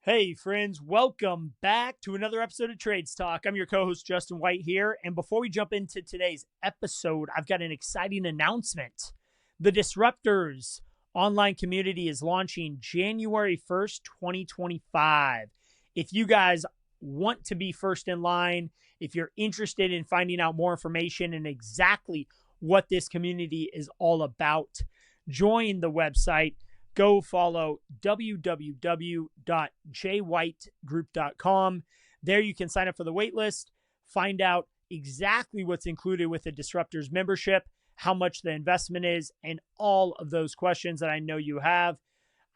Hey, friends, welcome back to another episode of Trades Talk. I'm your co host, Justin White, here. And before we jump into today's episode, I've got an exciting announcement. The Disruptors online community is launching January 1st, 2025. If you guys want to be first in line, if you're interested in finding out more information and exactly what this community is all about, join the website. Go follow www.jwhitegroup.com. There you can sign up for the waitlist, find out exactly what's included with the Disruptors membership, how much the investment is, and all of those questions that I know you have.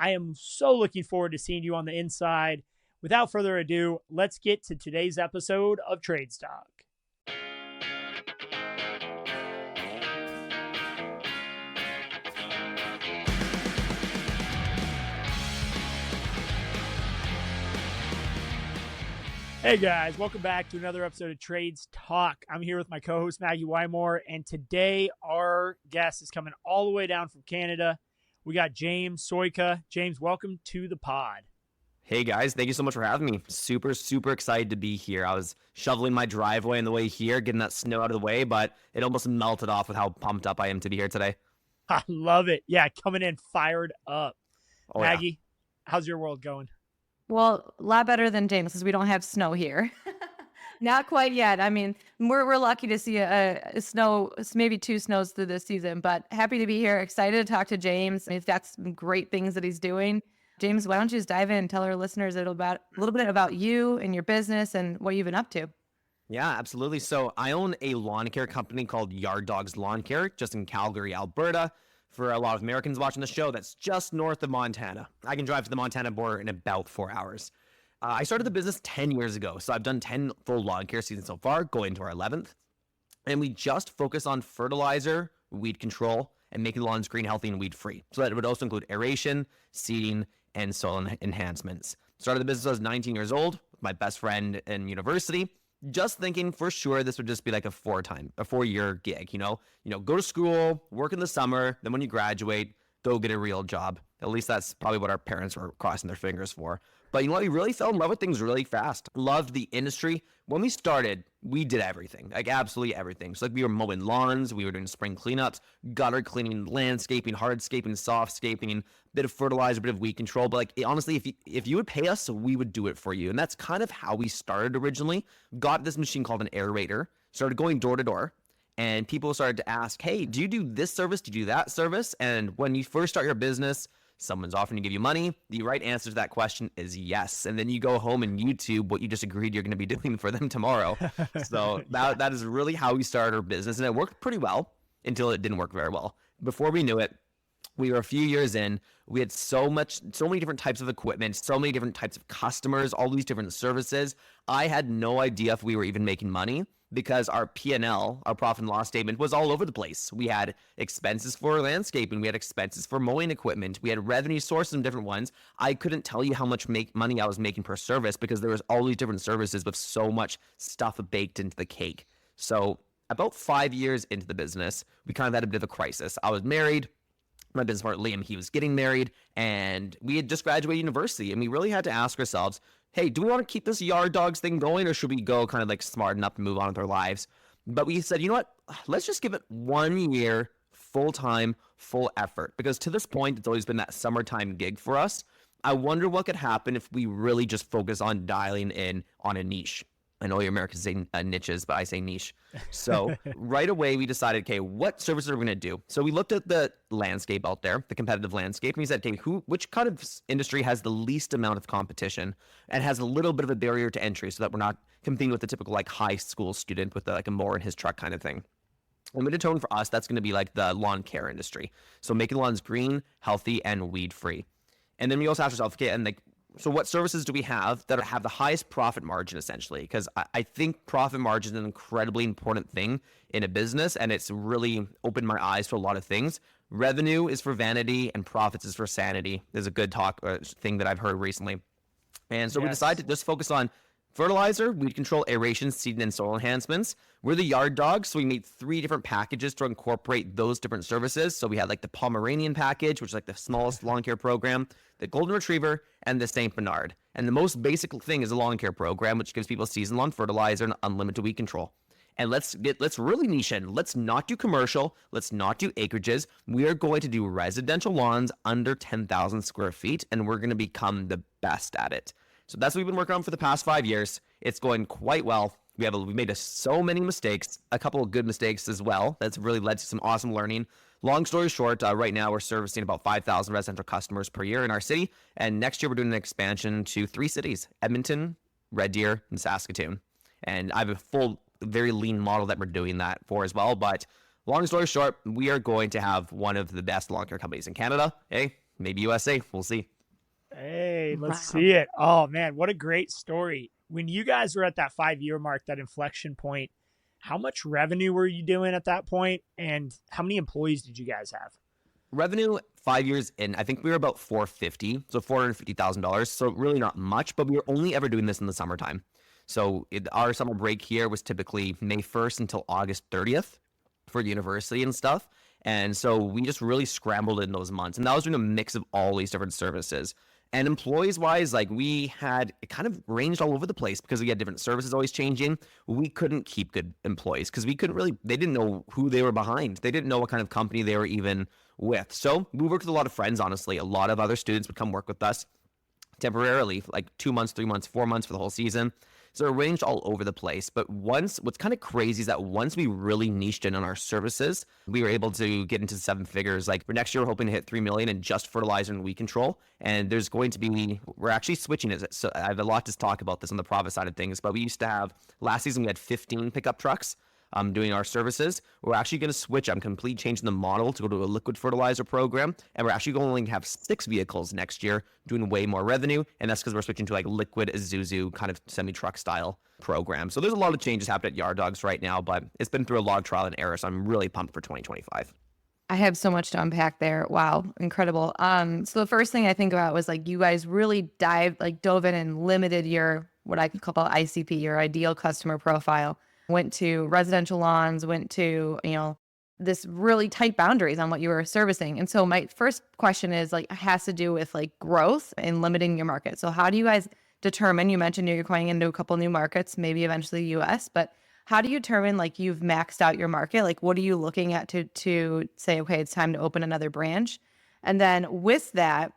I am so looking forward to seeing you on the inside. Without further ado, let's get to today's episode of Trades Talk. Hey guys, welcome back to another episode of Trades Talk. I'm here with my co-host Maggie Wymore, and today our guest is coming all the way down from Canada. We got James Soyka. James, welcome to the pod. Hey guys, thank you so much for having me. Super excited to be here. I was shoveling my driveway on the way here, getting that snow out of the way, but it almost melted off with how pumped up I am to be here today. I love it. Yeah, coming in fired up. Oh, Maggie, how's your world going? Well, a lot better than James because we don't have snow here. Not quite yet. I mean, we're lucky to see a snow, maybe two snows through this season, but happy to be here. Excited to talk to James. He's got some great things that he's doing. James, why don't you just dive in and tell our listeners a little bit about you and your business and what you've been up to? Yeah, absolutely. So I own a lawn care company called Yard Dogs Lawn Care, just in Calgary, Alberta. For a lot of Americans watching the show, that's just north of Montana. I can drive to the Montana border in about 4 hours. I started the business 10 years ago, so I've done 10 full lawn care seasons so far, going to our 11th. And we just focus on fertilizer, weed control, and making the lawns green, healthy, and weed-free. So that would also include aeration, seeding, and soil enhancements. Started the business when I was 19 years old, with my best friend in university. Just thinking for sure this would just be like a 4-year gig, go to school, work in the summer, then when you graduate, go get a real job. At least that's probably what our parents were crossing their fingers for. But you know what? We really fell in love with things really fast. Loved the industry. When we started, we did everything, like absolutely everything. So like we were mowing lawns, we were doing spring cleanups, gutter cleaning, landscaping, hardscaping, softscaping, bit of fertilizer, bit of weed control. But honestly, if you would pay us, we would do it for you. And that's kind of how we started originally. Got this machine called an aerator, started going door to door. And people started to ask, hey, do you do this service? Do you do that service? And when you first start your business, someone's offering to give you money. The right answer to that question is yes. And then you go home and YouTube what you just agreed you're going to be doing for them tomorrow. So that is really how we started our business. And it worked pretty well until it didn't work very well. Before we knew it, we were a few years in. We had so many different types of equipment, so many different types of customers, all these different services. I had no idea if we were even making money, because our P&L, our profit and loss statement, was all over the place. We had expenses for landscaping. We had expenses for mowing equipment. We had revenue sources and different ones. I couldn't tell you how much money I was making per service because there was all these different services with so much stuff baked into the cake. So about 5 years into the business, we kind of had a bit of a crisis. I was married. My business partner, Liam, he was getting married, and we had just graduated university, and we really had to ask ourselves, hey, do we want to keep this Yard Dogs thing going, or should we go kind of like smarten up and move on with our lives? But we said, you know what? Let's just give it 1 year, full-time, full effort. Because to this point, it's always been that summertime gig for us. I wonder what could happen if we really just focus on dialing in on a niche. I know your Americans say niches, but I say niche. So right away, we decided, okay, what services are we going to do? So we looked at the landscape out there, the competitive landscape, and we said, okay, which kind of industry has the least amount of competition and has a little bit of a barrier to entry so that we're not competing with the typical like high school student with like a mower in his truck kind of thing. And we determined for us, that's going to be like the lawn care industry. So making lawns green, healthy, and weed-free. And then we also asked ourselves, okay, and like, so what services do we have that have the highest profit margin, essentially? Because I think profit margin is an incredibly important thing in a business, and it's really opened my eyes to a lot of things. Revenue is for vanity, and profits is for sanity. There's a good thing that I've heard recently. And so we decided to just focus on Fertilizer, weed control, aeration, seed, and soil enhancements. We're the yard dogs, so we made 3 different packages to incorporate those different services. So we had like the Pomeranian package, which is like the smallest lawn care program, the Golden Retriever, and the St. Bernard. And the most basic thing is a lawn care program, which gives people season lawn fertilizer and unlimited weed control. And let's really niche in. Let's not do commercial. Let's not do acreages. We are going to do residential lawns under 10,000 square feet, and we're going to become the best at it. So that's what we've been working on for the past 5 years. It's going quite well. We made so many mistakes, a couple of good mistakes as well. That's really led to some awesome learning. Long story short, right now we're servicing about 5,000 residential customers per year in our city. And next year we're doing an expansion to 3 cities, Edmonton, Red Deer, and Saskatoon. And I have a full, very lean model that we're doing that for as well. But long story short, we are going to have one of the best lawn care companies in Canada. Hey, maybe USA. We'll see. Hey, let's see it. Oh, man, what a great story. When you guys were at that 5-year mark, that inflection point, how much revenue were you doing at that point, and how many employees did you guys have? Revenue 5 years in, I think we were about $450,000, so $450,000. So really not much, but we were only ever doing this in the summertime. So our summer break here was typically May 1st until August 30th for university and stuff. And so we just really scrambled in those months. And that was doing a mix of all these different services. And employees-wise, like it kind of ranged all over the place because we had different services always changing. We couldn't keep good employees because they didn't know who they were behind. They didn't know what kind of company they were even with. So we worked with a lot of friends, honestly. A lot of other students would come work with us temporarily, like 2 months, 3 months, 4 months for the whole season. So it ranged all over the place. But what's kind of crazy is that once we really niched in on our services, we were able to get into 7 figures. Like for next year, we're hoping to hit 3 million in just fertilizer and weed control. And we're actually switching it. So I have a lot to talk about this on the profit side of things. But we used to have, last season, we had 15 pickup trucks doing our services. We're actually going to switch. I'm completely changing the model to go to a liquid fertilizer program. And we're actually going to have 6 vehicles next year doing way more revenue. And that's because we're switching to like liquid Isuzu kind of semi-truck style program. So there's a lot of changes happening at Yard Dogs right now, but it's been through a lot of trial and error. So I'm really pumped for 2025. I have so much to unpack there. Wow, incredible. So the first thing I think about was like you guys really dove in and limited your what I call ICP, your ideal customer profile. Went to residential lawns, went to, this really tight boundaries on what you were servicing. And so my first question is has to do with like growth and limiting your market. So how do you guys determine, you mentioned you're going into a couple new markets, maybe eventually the US, but how do you determine like you've maxed out your market? Like what are you looking at to say, okay, it's time to open another branch? And then with that,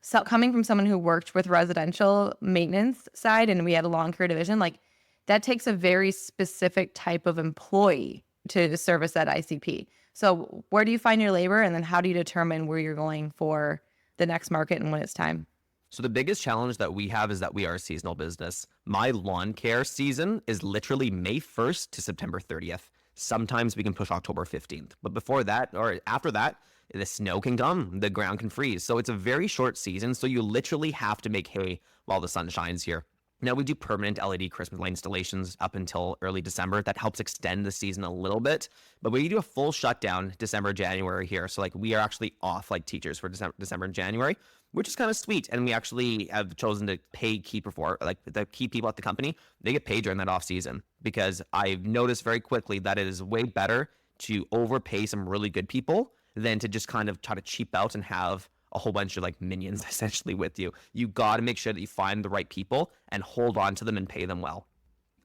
so coming from someone who worked with residential maintenance side and we had a lawn care division, like that takes a very specific type of employee to service that ICP. So where do you find your labor? And then how do you determine where you're going for the next market and when it's time? So the biggest challenge that we have is that we are a seasonal business. My lawn care season is literally May 1st to September 30th. Sometimes we can push October 15th. But before that, or after that, the snow can come, the ground can freeze. So it's a very short season. So you literally have to make hay while the sun shines here. Now, we do permanent LED Christmas light installations up until early December. That helps extend the season a little bit. But we do a full shutdown December, January here. So like we are actually off like teachers for December and January, which is kind of sweet. And we actually have chosen to pay the key people at the company. They get paid during that off season because I've noticed very quickly that it is way better to overpay some really good people than to just kind of try to cheap out and have a whole bunch of like minions essentially with you. You got to make sure that you find the right people and hold on to them and pay them well.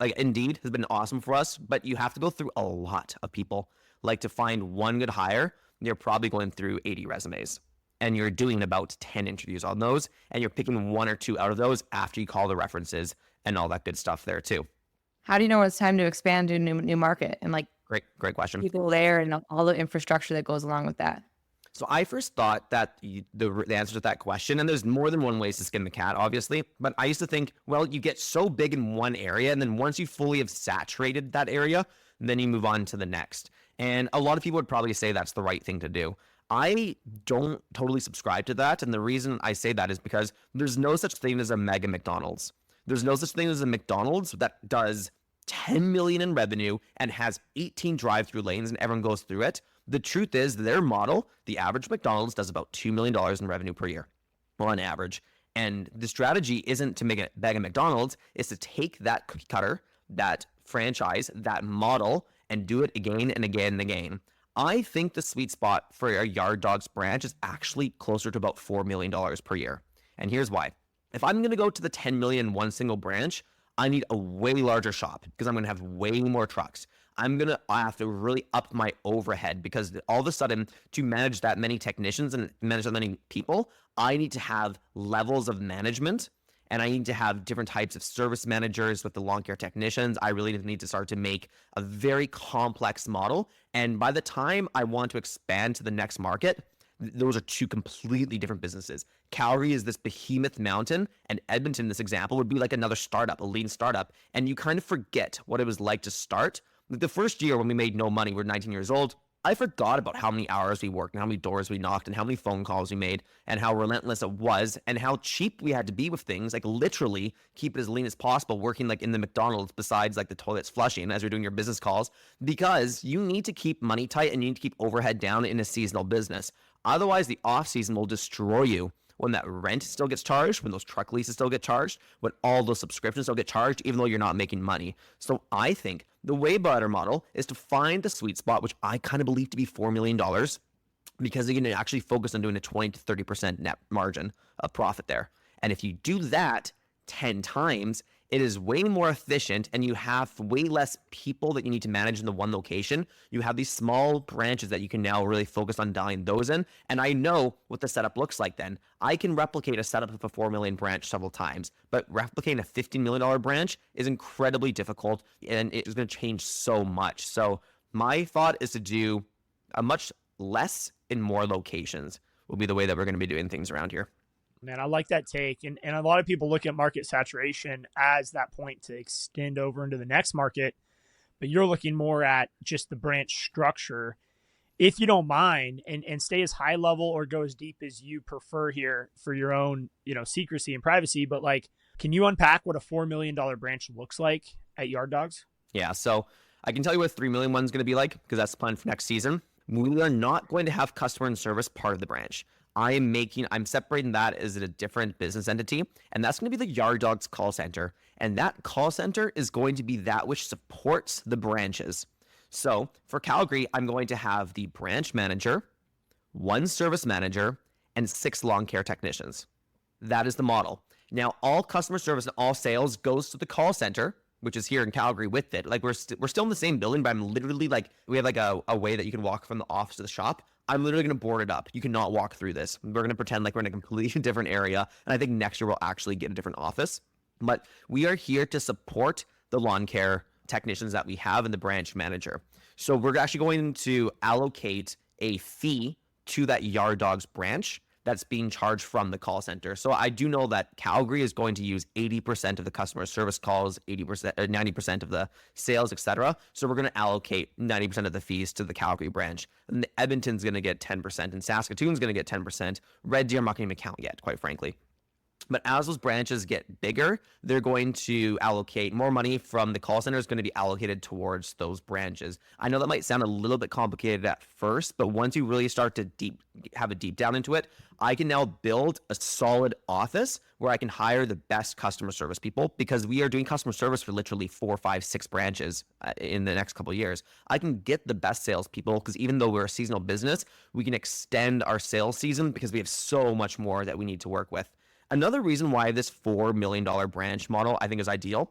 Like Indeed has been awesome for us, but you have to go through a lot of people. Like to find one good hire, you're probably going through 80 resumes and you're doing about 10 interviews on those. And you're picking 1 or 2 out of those after you call the references and all that good stuff there too. How do you know when it's time to expand to a new market and like great question. People there and all the infrastructure that goes along with that? So I first thought that the answer to that question, and there's more than one ways to skin the cat, obviously, but I used to think, well, you get so big in one area, and then once you fully have saturated that area, then you move on to the next. And a lot of people would probably say that's the right thing to do. I don't totally subscribe to that, and the reason I say that is because there's no such thing as a mega McDonald's. There's no such thing as a McDonald's that does 10 million in revenue and has 18 drive-through lanes and everyone goes through it. The truth is their model, the average McDonald's does about $2 million in revenue per year, or on average. And the strategy isn't to make a bag of McDonald's, it's to take that cookie cutter, that franchise, that model, and do it again and again and again. I think the sweet spot for a Yard Dogs branch is actually closer to about $4 million per year. And here's why. If I'm going to go to the 10 million one single branch, I need a way larger shop because I'm going to have way more trucks. I have to really up my overhead because all of a sudden, to manage that many technicians and manage that many people, I need to have levels of management, and I need to have different types of service managers with the lawn care technicians. I really need to start to make a very complex model. And by the time I want to expand to the next market, those are two completely different businesses. Calgary is this behemoth mountain, and Edmonton, this example, would be like another startup, a lean startup. And you kind of forget what it was like to start. The first year when we made no money, we were 19 years old. I forgot about how many hours we worked and how many doors we knocked and how many phone calls we made and how relentless it was and how cheap we had to be with things, like literally keep it as lean as possible, working like in the McDonald's besides like the toilets flushing as you're doing your business calls, because you need to keep money tight and you need to keep overhead down in a seasonal business. Otherwise, the off season will destroy you when that rent still gets charged, when those truck leases still get charged, when all those subscriptions still get charged, even though you're not making money. So I think the way better model is to find the sweet spot, which I kind of believe to be $4 million, because you can actually focus on doing a 20 to 30% net margin of profit there. And if you do that 10 times, it is way more efficient and you have way less people that you need to manage in the one location. You have these small branches that you can now really focus on dialing those in. And I know what the setup looks like then. I can replicate a setup of a 4 million branch several times, but replicating a $15 million branch is incredibly difficult and it is going to change so much. So my thought is to do a much less in more locations will be the way that we're going to be doing things around here. Man, I like that take. And a lot of people look at market saturation as that point to extend over into the next market, but you're looking more at just the branch structure. If you don't mind, and stay as high level or go as deep as you prefer here for your own, secrecy and privacy, but like, can you unpack what a $4 million branch looks like at Yard Dogs? Yeah, so I can tell you what a $3 million one's going to be like because that's the plan for next season. We are not going to have customer and service part of the branch. I'm separating that as a different business entity, and that's going to be the Yard Dogs call center. And that call center is going to be that which supports the branches. So for Calgary, I'm going to have the branch manager, 1 service manager, and 6 lawn care technicians. That is the model. Now, all customer service and all sales goes to the call center, which is here in Calgary with it. Like we're still in the same building, but I'm literally like, we have like a way that you can walk from the office to the shop. I'm literally going to board it up. You cannot walk through this. We're going to pretend like we're in a completely different area. And I think next year we'll actually get a different office. But we are here to support the lawn care technicians that we have and the branch manager. So we're actually going to allocate a fee to that Yard Dogs branch that's being charged from the call center. So I do know that Calgary is going to use 80% of the customer service calls, 90% of the sales, etc. So we're going to allocate 90% of the fees to the Calgary branch. And Edmonton's going to get 10%, and Saskatoon's going to get 10%. Red Deer, I'm not going to even count yet, quite frankly. But as those branches get bigger, they're going to allocate more money from the call center is going to be allocated towards those branches. I know that might sound a little bit complicated at first, but once you really start to have a deep down into it, I can now build a solid office where I can hire the best customer service people because we are doing customer service for literally 4, 5, 6 branches in the next couple of years. I can get the best salespeople because even though we're a seasonal business, we can extend our sales season because we have so much more that we need to work with. Another reason why this $4 million branch model I think is ideal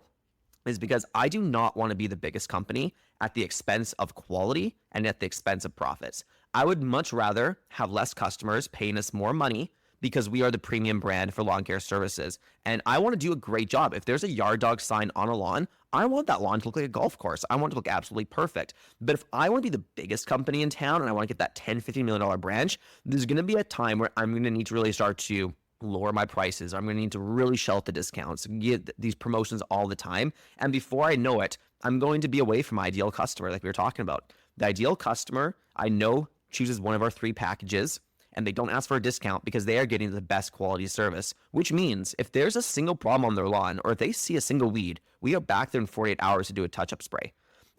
is because I do not want to be the biggest company at the expense of quality and at the expense of profits. I would much rather have less customers paying us more money because we are the premium brand for lawn care services. And I want to do a great job. If there's a Yard Dog sign on a lawn, I want that lawn to look like a golf course. I want it to look absolutely perfect. But if I want to be the biggest company in town and I want to get that $10, $15 million branch, there's going to be a time where I'm going to need to really start to lower my prices. I'm going to need to really shell out the discounts, get these promotions all the time. And before I know it, I'm going to be away from my ideal customer, like we were talking about. The ideal customer, I know, chooses one of our 3 packages, and they don't ask for a discount because they are getting the best quality service, which means if there's a single problem on their lawn or if they see a single weed, we are back there in 48 hours to do a touch-up spray.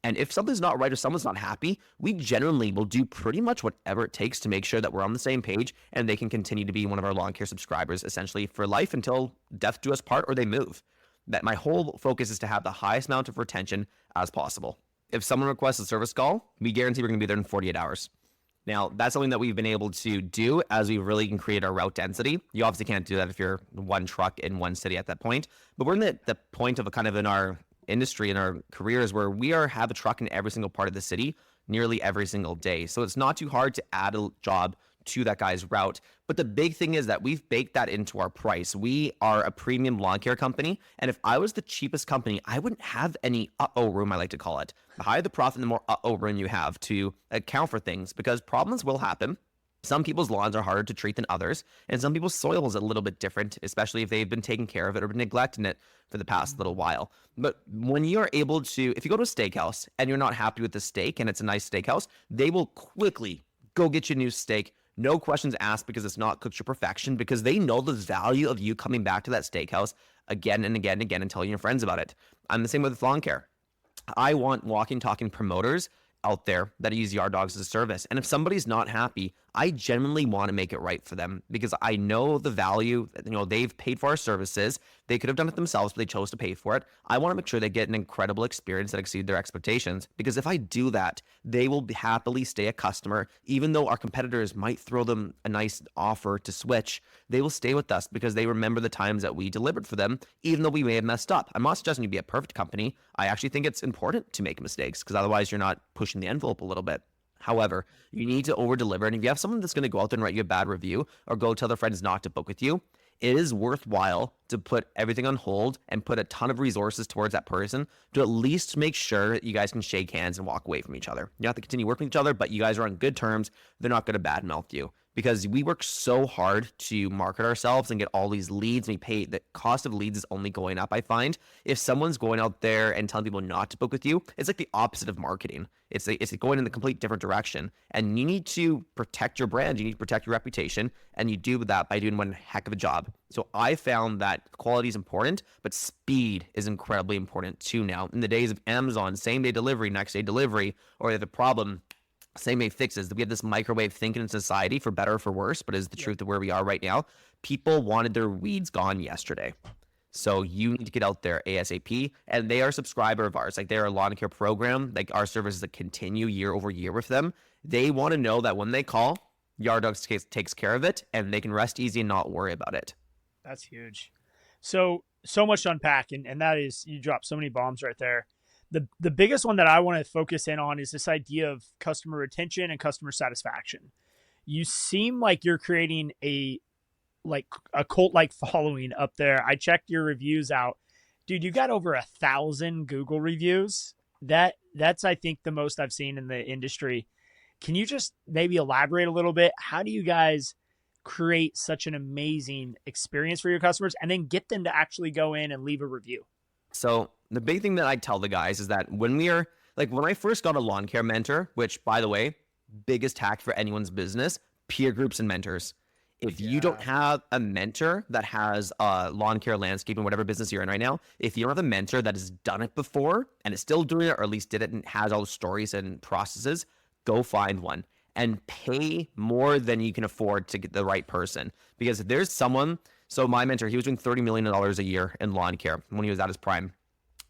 And if something's not right or someone's not happy, we generally will do pretty much whatever it takes to make sure that we're on the same page and they can continue to be one of our lawn care subscribers essentially for life until death do us part or they move. That my whole focus is to have the highest amount of retention as possible. If someone requests a service call, we guarantee we're going to be there in 48 hours. Now, that's something that we've been able to do as we really can create our route density. You obviously can't do that if you're one truck in one city at that point, but we're in the point of kind of in our industry, in our careers, where we have a truck in every single part of the city nearly every single day. So it's not too hard to add a job to that guy's route. But the big thing is that we've baked that into our price. We are a premium lawn care company. And if I was the cheapest company, I wouldn't have any uh-oh room, I like to call it. The higher the profit, the more uh-oh room you have to account for things, because problems will happen. Some people's lawns are harder to treat than others, and some people's soil is a little bit different, especially if they've been taking care of it or been neglecting it for the past little while. But when you're able to, if you go to a steakhouse and you're not happy with the steak and it's a nice steakhouse, they will quickly go get you a new steak. No questions asked, because it's not cooked to perfection, because they know the value of you coming back to that steakhouse again and again and again and telling your friends about it. I'm the same with lawn care. I want walking, talking promoters out there that use Yard Dogs as a service. And if somebody's not happy, I genuinely want to make it right for them, because I know the value, they've paid for our services. They could have done it themselves, but they chose to pay for it. I want to make sure they get an incredible experience that exceeds their expectations, because if I do that, they will happily stay a customer. Even though our competitors might throw them a nice offer to switch, they will stay with us because they remember the times that we delivered for them, even though we may have messed up. I'm not suggesting you be a perfect company. I actually think it's important to make mistakes, because otherwise you're not pushing the envelope a little bit. However, you need to over deliver. And if you have someone that's going to go out there and write you a bad review or go tell their friends not to book with you, it is worthwhile to put everything on hold and put a ton of resources towards that person to at least make sure that you guys can shake hands and walk away from each other. You have to continue working with each other, but you guys are on good terms. They're not going to badmouth you, because we work so hard to market ourselves and get all these leads. And we pay, the cost of leads is only going up, I find. If someone's going out there and telling people not to book with you, it's like the opposite of marketing. It's going in the complete different direction. And you need to protect your brand. You need to protect your reputation. And you do that by doing one heck of a job. So I found that quality is important, but speed is incredibly important too now. In the days of Amazon, same day delivery, next day delivery, or if the problem, same way fixes. We have this microwave thinking in society, for better or for worse, but is the truth of where we are right now. People wanted their weeds gone yesterday. So you need to get out there ASAP. And they are a subscriber of ours. Like, they're a lawn care program. Like, our services that continue year over year with them. They want to know that when they call, Yard Dogs takes care of it, and they can rest easy and not worry about it. That's huge. So much to unpack. And that is, you dropped so many bombs right there. The biggest one that I want to focus in on is this idea of customer retention and customer satisfaction. You seem like you're creating a cult-like following up there. I checked your reviews out. Dude, you got over 1,000 Google reviews. That's, I think, the most I've seen in the industry. Can you just maybe elaborate a little bit? How do you guys create such an amazing experience for your customers and then get them to actually go in and leave a review? So the big thing that I tell the guys is that when I first got a lawn care mentor, which, by the way, biggest hack for anyone's business, peer groups and mentors. If you don't have a mentor that has lawn care, landscaping, whatever business you're in right now, if you don't have a mentor that has done it before and is still doing it, or at least did it and has all the stories and processes, go find one and pay more than you can afford to get the right person. Because if there's someone, so my mentor, he was doing $30 million a year in lawn care when he was at his prime.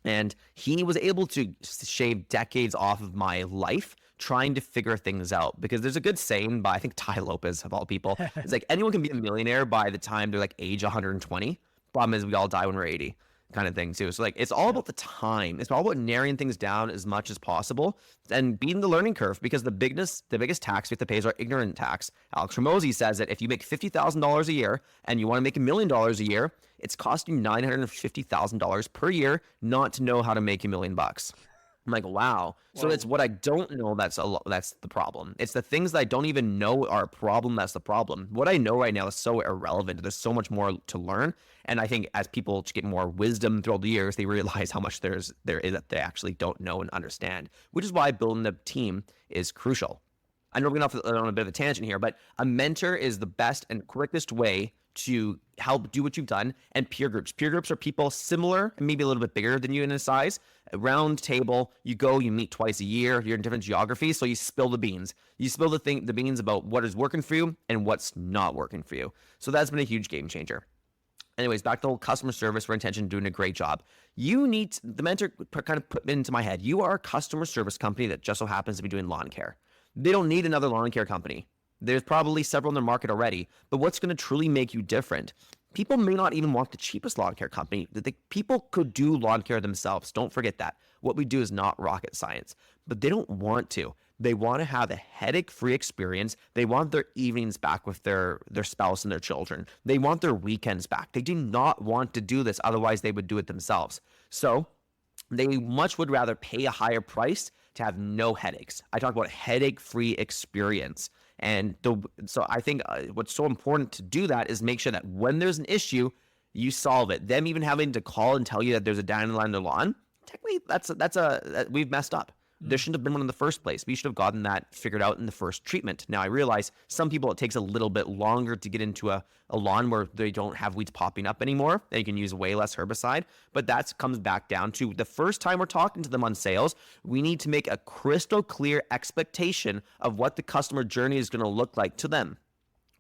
And he was able to shave decades off of my life trying to figure things out. Because there's a good saying by, I think, Ty Lopez, of all people. It's like, anyone can be a millionaire by the time they're like age 120. Problem is, we all die when we're 80, kind of thing too. So like, it's all about the time. It's all about narrowing things down as much as possible and beating the learning curve, because the biggest tax we have to pay is our ignorant tax. Alex Ramosi says that if you make $50,000 a year and you want to make $1 million a year, it's costing $950,000 per year not to know how to make $1 million. I'm like, wow. So it's what I don't know that's the problem. It's the things that I don't even know are a problem that's the problem. What I know right now is so irrelevant. There's so much more to learn. And I think as people get more wisdom throughout the years, they realize how much there is that they actually don't know and understand, which is why building the team is crucial. I know we're going off on a bit of a tangent here, but a mentor is the best and quickest way to help do what you've done, and peer groups. Peer groups are people similar, maybe a little bit bigger than you in size. A round table, you go, you meet twice a year, you're in different geographies, so you spill the beans. You spill the beans about what is working for you and what's not working for you. So that's been a huge game changer. Anyways, back to the whole customer service for intention, doing a great job. You need, the mentor kind of put into my head, you are a customer service company that just so happens to be doing lawn care. They don't need another lawn care company. There's probably several in the market already, but what's going to truly make you different? People may not even want the cheapest lawn care company. People could do lawn care themselves. Don't forget that. What we do is not rocket science, but they don't want to. They want to have a headache-free experience. They want their evenings back with their spouse and their children. They want their weekends back. They do not want to do this. Otherwise, they would do it themselves. So they much would rather pay a higher price to have no headaches. I talk about headache-free experience. And so I think what's so important to do that is make sure that when there's an issue, you solve it. Them even having to call and tell you that there's a dandelion on their lawn, technically we've messed up. There shouldn't have been one in the first place. We should have gotten that figured out in the first treatment. Now, I realize some people, it takes a little bit longer to get into a lawn where they don't have weeds popping up anymore. They can use way less herbicide. But that comes back down to the first time we're talking to them on sales, we need to make a crystal clear expectation of what the customer journey is going to look like to them.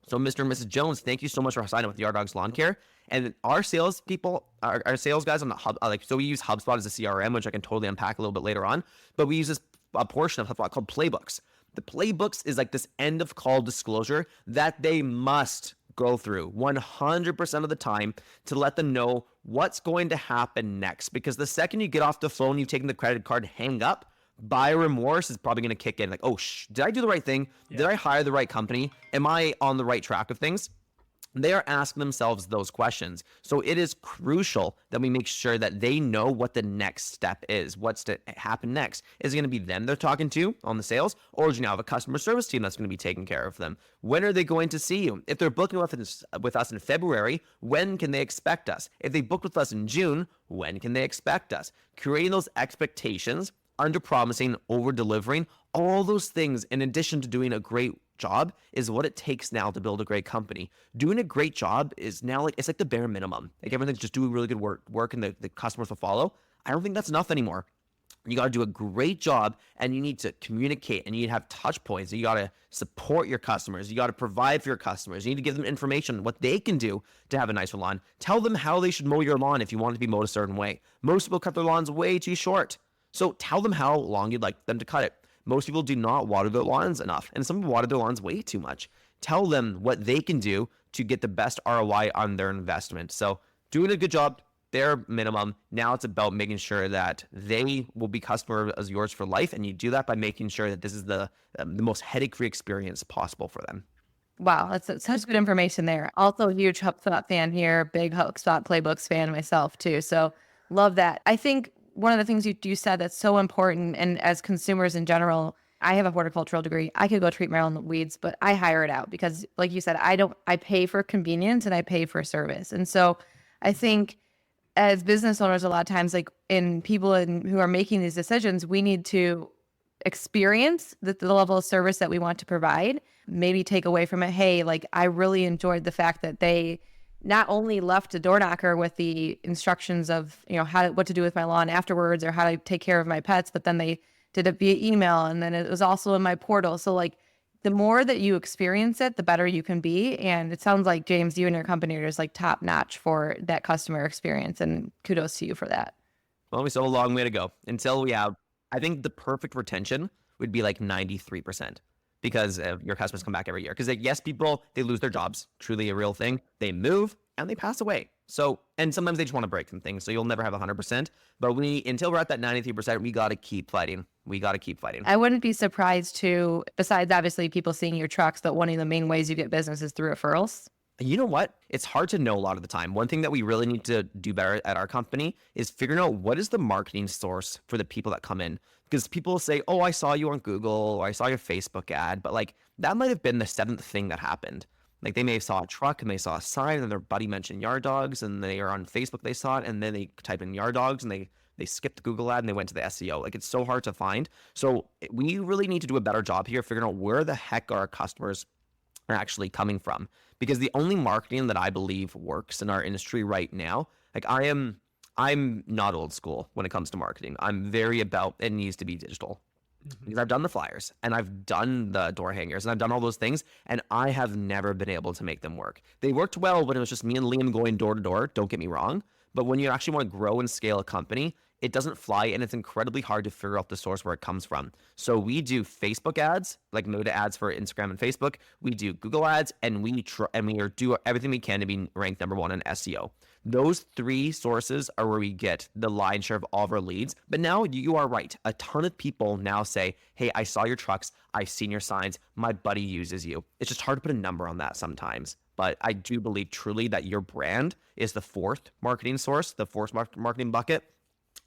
So, Mr. and Mrs. Jones, thank you so much for signing up with Yard Dogs Lawn Care. And our sales people, our sales guys on the hub, so we use HubSpot as a CRM, which I can totally unpack a little bit later on. But we use a portion of HubSpot called Playbooks. The Playbooks is like this end of call disclosure that they must go through 100% of the time to let them know what's going to happen next. Because the second you get off the phone, you've taken the credit card, hang up, buyer remorse is probably going to kick in. Like, oh, did I do the right thing? Yeah. Did I hire the right company? Am I on the right track of things? They are asking themselves those questions. So it is crucial that we make sure that they know what the next step is. What's to happen next? Is it going to be them they're talking to on the sales? Or do you now have a customer service team that's going to be taking care of them? When are they going to see you? If they're booking with us in February, when can they expect us? If they booked with us in June, when can they expect us? Creating those expectations, under promising, over delivering, all those things in addition to doing a great job is what it takes now to build a great company. Doing a great job is now it's like the bare minimum. Like everything's just doing really good work and the customers will follow. I don't think that's enough anymore. You got to do a great job and you need to communicate and you need to have touch points. You got to support your customers. You got to provide for your customers. You need to give them information, what they can do to have a nicer lawn. Tell them how they should mow your lawn if you want it to be mowed a certain way. Most people cut their lawns way too short. So tell them how long you'd like them to cut it. Most people do not water their lawns enough, and some people water their lawns way too much. Tell them what they can do to get the best ROI on their investment. So doing a good job, bare minimum. Now it's about making sure that they will be customer as yours for life, and you do that by making sure that this is the most headache-free experience possible for them. Wow, that's such good information there. Also a huge HubSpot fan here, big HubSpot Playbooks fan myself too. So love that. I think one of the things you said that's so important, and as consumers in general, I have a horticultural degree. I could go treat my own weeds, but I hire it out because, like you said, I pay for convenience and I pay for service. And so I think as business owners, a lot of times, like in people who are making these decisions, we need to experience the level of service that we want to provide. Maybe take away from it, hey, like I really enjoyed the fact that they not only left a door knocker with the instructions of, what to do with my lawn afterwards or how to take care of my pets, but then they did it via email and then it was also in my portal. So like the more that you experience it, the better you can be. And it sounds like, James, you and your company are just like top notch for that customer experience, and kudos to you for that. Well, we still have a long way to go until we have, I think the perfect retention would be like 93%. Because your customers come back every year. Because yes, people, they lose their jobs, truly a real thing. They move and they pass away. So, and sometimes they just want to break some things. So you'll never have 100%. But until we're at that 93%, we got to keep fighting. I wouldn't be surprised to, besides obviously people seeing your trucks, that one of the main ways you get business is through referrals. You know what? It's hard to know a lot of the time. One thing that we really need to do better at our company is figuring out what is the marketing source for the people that come in. Because people say, oh, I saw you on Google or I saw your Facebook ad. But like that might have been the seventh thing that happened. Like they may have saw a truck and they saw a sign and their buddy mentioned yard dogs and they are on Facebook, they saw it and then they type in yard dogs and they skipped the Google ad and they went to the SEO. Like it's so hard to find. So we really need to do a better job here figuring out where the heck are our customers are actually coming from. Because the only marketing that I believe works in our industry right now, like I'm not old school when it comes to marketing. I'm very about it needs to be digital. Because I've done the flyers and I've done the door hangers and I've done all those things, and I have never been able to make them work. They worked well when it was just me and Liam going door to door, don't get me wrong. But when you actually want to grow and scale a company, it doesn't fly, and it's incredibly hard to figure out the source where it comes from. So we do Facebook ads, like Meta ads for Instagram and Facebook. We do Google ads, and we do everything we can to be ranked number one in SEO. Those three sources are where we get the lion's share of all of our leads. But now you are right. A ton of people now say, hey, I saw your trucks. I've seen your signs. My buddy uses you. It's just hard to put a number on that sometimes. But I do believe truly that your brand is the fourth marketing source, the fourth marketing bucket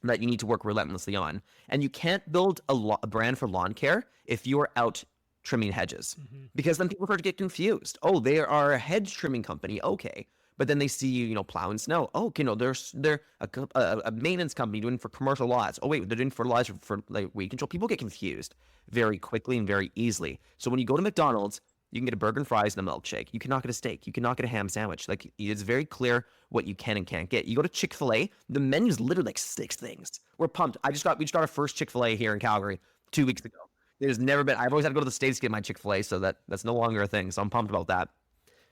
that you need to work relentlessly on. And you can't build a brand for lawn care if you are out trimming hedges, because then people start to get confused. Oh, they are a hedge trimming company. Okay. But then they see you, plowing snow. Oh, they're a maintenance company doing for commercial lots. Oh, wait, they're doing fertilizer for like weed control. People get confused very quickly and very easily. So when you go to McDonald's, you can get a burger and fries and a milkshake. You cannot get a steak. You cannot get a ham sandwich. Like, it's very clear what you can and can't get. You go to Chick-fil-A, the menu is literally like 6 things. We're pumped. We just got our first Chick-fil-A here in Calgary 2 weeks ago. There's never been. I've always had to go to the States to get my Chick-fil-A, so that's no longer a thing. So I'm pumped about that.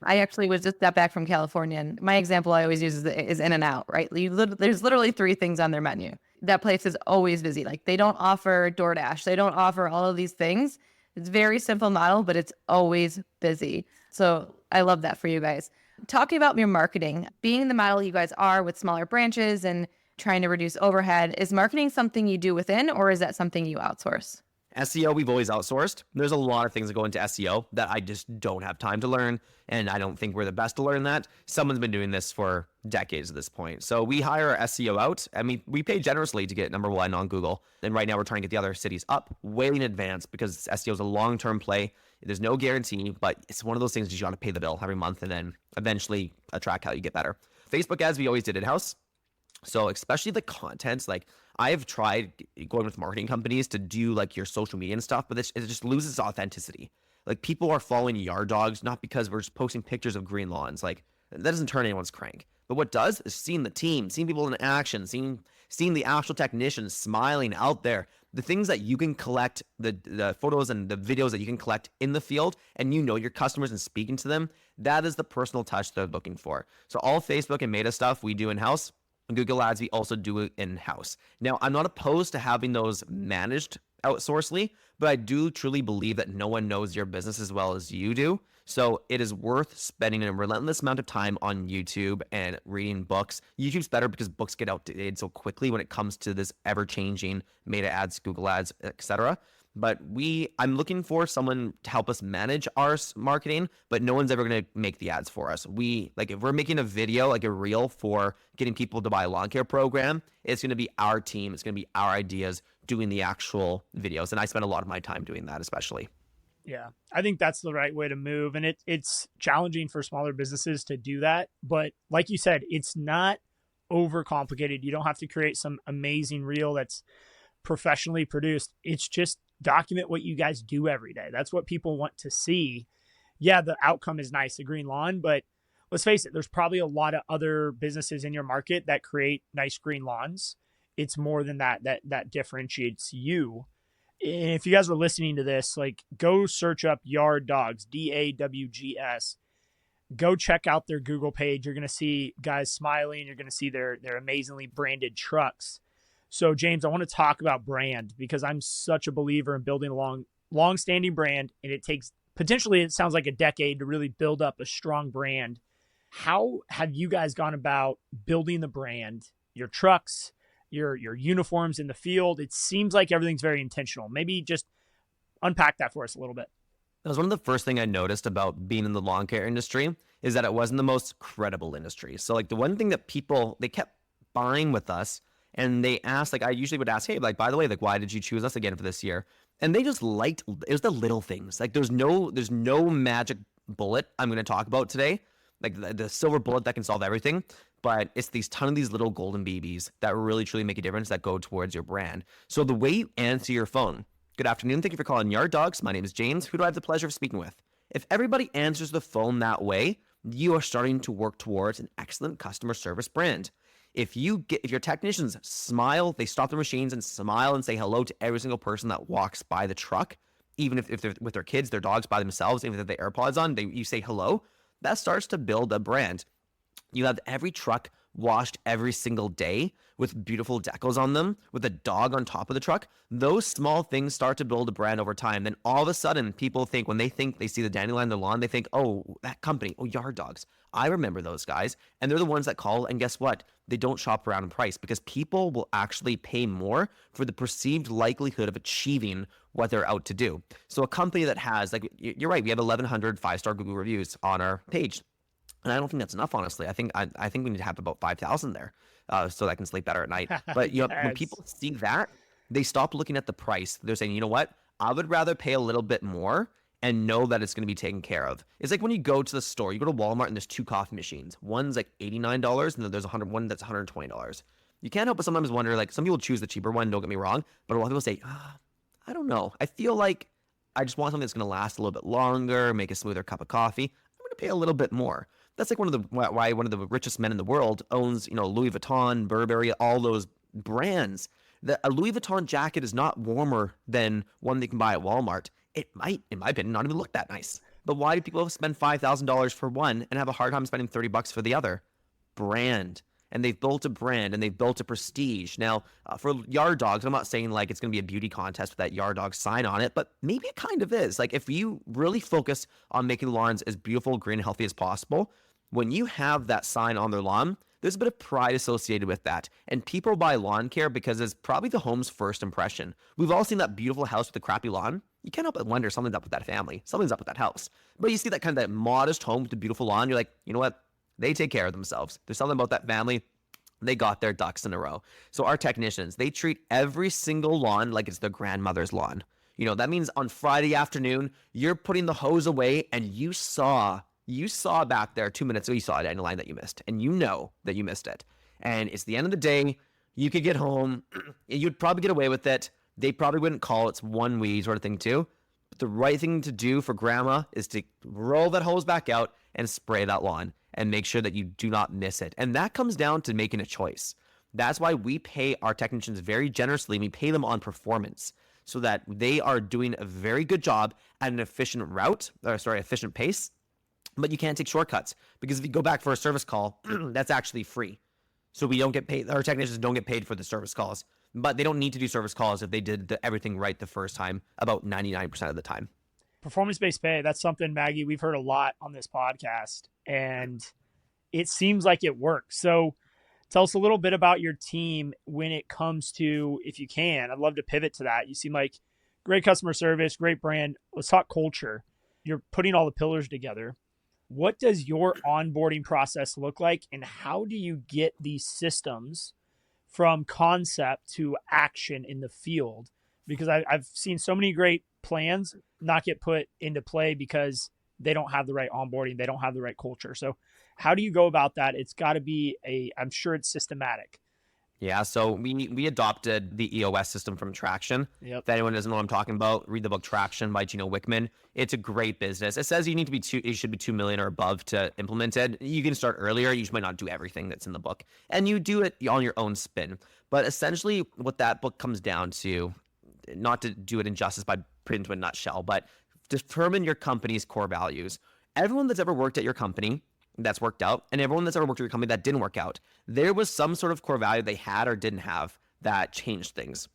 I actually was just got back from California, and my example I always use is In-N-Out, right? There's literally 3 things on their menu. That place is always busy. Like, they don't offer DoorDash. They don't offer all of these things. It's a very simple model, but it's always busy. So I love that for you guys. Talking about your marketing, being the model you guys are with smaller branches and trying to reduce overhead, is marketing something you do within, or is that something you outsource? SEO, we've always outsourced. There's a lot of things that go into SEO that I just don't have time to learn, and I don't think we're the best to learn that. Someone's been doing this for decades at this point. So we hire our SEO out. I mean, we pay generously to get number one on Google. And right now we're trying to get the other cities up way in advance, because SEO is a long-term play. There's no guarantee, but it's one of those things that you want to pay the bill every month and then eventually track how you get better. Facebook ads, we always did in-house. So especially the contents, like, I've tried going with marketing companies to do like your social media and stuff, but it just loses authenticity. Like, people are following yard dogs not because we're just posting pictures of green lawns. Like, that doesn't turn anyone's crank. But what does is seeing the team, seeing people in action, seeing the actual technicians smiling out there, the things that you can collect, the photos and the videos that you can collect in the field, and your customers and speaking to them, that is the personal touch they're looking for. So all Facebook and Meta stuff we do in-house. Google ads, we also do it in-house. Now, I'm not opposed to having those managed outsourcedly, but I do truly believe that no one knows your business as well as you do. So it is worth spending a relentless amount of time on YouTube and reading books. YouTube's better because books get outdated so quickly when it comes to this ever-changing Meta ads, Google ads, etc. But I'm looking for someone to help us manage our marketing, but no one's ever going to make the ads for us. If we're making a video, like a reel for getting people to buy a lawn care program, it's going to be our team. It's going to be our ideas doing the actual videos. And I spend a lot of my time doing that, especially. Yeah, I think that's the right way to move. And it's challenging for smaller businesses to do that. But like you said, it's not overcomplicated. You don't have to create some amazing reel that's professionally produced. It's just document what you guys do every day. That's what people want to see. Yeah, the outcome is nice, a green lawn, but let's face it, there's probably a lot of other businesses in your market that create nice green lawns. It's more than that differentiates you. And if you guys are listening to this, like, go search up Yard Dogs, DAWGS. Go check out their Google page. You're going to see guys smiling. You're going to see their amazingly branded trucks. So, James, I want to talk about brand, because I'm such a believer in building a long-standing brand, and it takes potentially, it sounds like, a decade to really build up a strong brand. How have you guys gone about building the brand, your trucks, your uniforms in the field? It seems like everything's very intentional. Maybe just unpack that for us a little bit. That was one of the first things I noticed about being in the lawn care industry, is that it wasn't the most credible industry. So, like, the one thing that people, they kept buying with us, and they asked, like, I usually would ask, hey, like, by the way, like, why did you choose us again for this year? And they just liked, it was the little things. Like, there's no magic bullet I'm going to talk about today, like the silver bullet that can solve everything. But it's these ton of these little golden BBs that really truly make a difference, that go towards your brand. So the way you answer your phone: good afternoon, thank you for calling Yard Dogs. My name is James. Who do I have the pleasure of speaking with? If everybody answers the phone that way, you are starting to work towards an excellent customer service brand. If your technicians smile, they stop their machines and smile and say hello to every single person that walks by the truck, even if they're with their kids, their dogs, by themselves, even if they have the AirPods on, you say hello, that starts to build a brand. You have every truck washed every single day with beautiful decals on them, with a dog on top of the truck. Those small things start to build a brand over time. Then all of a sudden, people think, when they see the dandelion on the lawn, they think, oh, that company, oh, Yard Dogs. I remember those guys. And they're the ones that call, and guess what? They don't shop around in price, because people will actually pay more for the perceived likelihood of achieving what they're out to do. So a company that has, like, you're right, we have 1,100 5-star Google reviews on our page. And I don't think that's enough, honestly. I think we need to have about 5,000 there, so that I can sleep better at night. But Yes. When people see that, they stop looking at the price. They're saying, you know what? I would rather pay a little bit more and know that it's going to be taken care of. It's like when you go to the store, you go to Walmart and there's 2 coffee machines. One's like $89, and then there's one that's $120. You can't help but sometimes wonder, like, some people choose the cheaper one, don't get me wrong, but a lot of people say, I don't know. I feel like I just want something that's going to last a little bit longer, make a smoother cup of coffee. I'm going to pay a little bit more. That's like why one of the richest men in the world owns, Louis Vuitton, Burberry, all those brands. A Louis Vuitton jacket is not warmer than one that you can buy at Walmart. It might, in my opinion, not even look that nice. But why do people spend $5,000 for one and have a hard time spending $30 for the other? Brand. And they've built a brand, and they've built a prestige. Now, for Yard Dogs, I'm not saying like it's going to be a beauty contest with that Yard Dog sign on it, but maybe it kind of is. Like, if you really focus on making lawns as beautiful, green, and healthy as possible, when you have that sign on their lawn, there's a bit of pride associated with that. And people buy lawn care because it's probably the home's first impression. We've all seen that beautiful house with a crappy lawn. You can't help but wonder, something's up with that family. Something's up with that house. But you see that kind of that modest home with a beautiful lawn, you're like, you know what? They take care of themselves. There's something about that family. They got their ducks in a row. So our technicians, they treat every single lawn like it's their grandmother's lawn. That means on Friday afternoon, you're putting the hose away, and you saw back there 2 minutes ago, you saw a dandelion that you missed, and you know that you missed it. And it's the end of the day. You could get home. You'd probably get away with it. They probably wouldn't call it's one weed sort of thing too. But the right thing to do for grandma is to roll that hose back out and spray that lawn and make sure that you do not miss it. And that comes down to making a choice. That's why we pay our technicians very generously. We pay them on performance so that they are doing a very good job at an efficient pace. But you can't take shortcuts, because if you go back for a service call, that's actually free. So we don't get paid. Our technicians don't get paid for the service calls, but they don't need to do service calls if they did everything right the first time, about 99% of the time. Performance-based pay, that's something, Maggie, we've heard a lot on this podcast, and it seems like it works. So tell us a little bit about your team when it comes to, if you can, I'd love to pivot to that. You seem like great customer service, great brand. Let's talk culture. You're putting all the pillars together. What does your onboarding process look like, and how do you get these systems from concept to action in the field? Because I've seen so many great plans not get put into play because they don't have the right onboarding. They don't have the right culture. So how do you go about that? It's got to be I'm sure it's systematic. Yeah, so we adopted the EOS system from Traction. Yep. If anyone doesn't know what I'm talking about, read the book Traction by Gino Wickman. It's a great business. It says you should be 2 million or above to implement it. You can start earlier. You just might not do everything that's in the book, and you do it on your own spin. But essentially, what that book comes down to, not to do it injustice by putting it into a nutshell, but determine your company's core values. Everyone that's ever worked at your company that's worked out, and everyone that's ever worked at your company that didn't work out, there was some sort of core value they had or didn't have that changed things.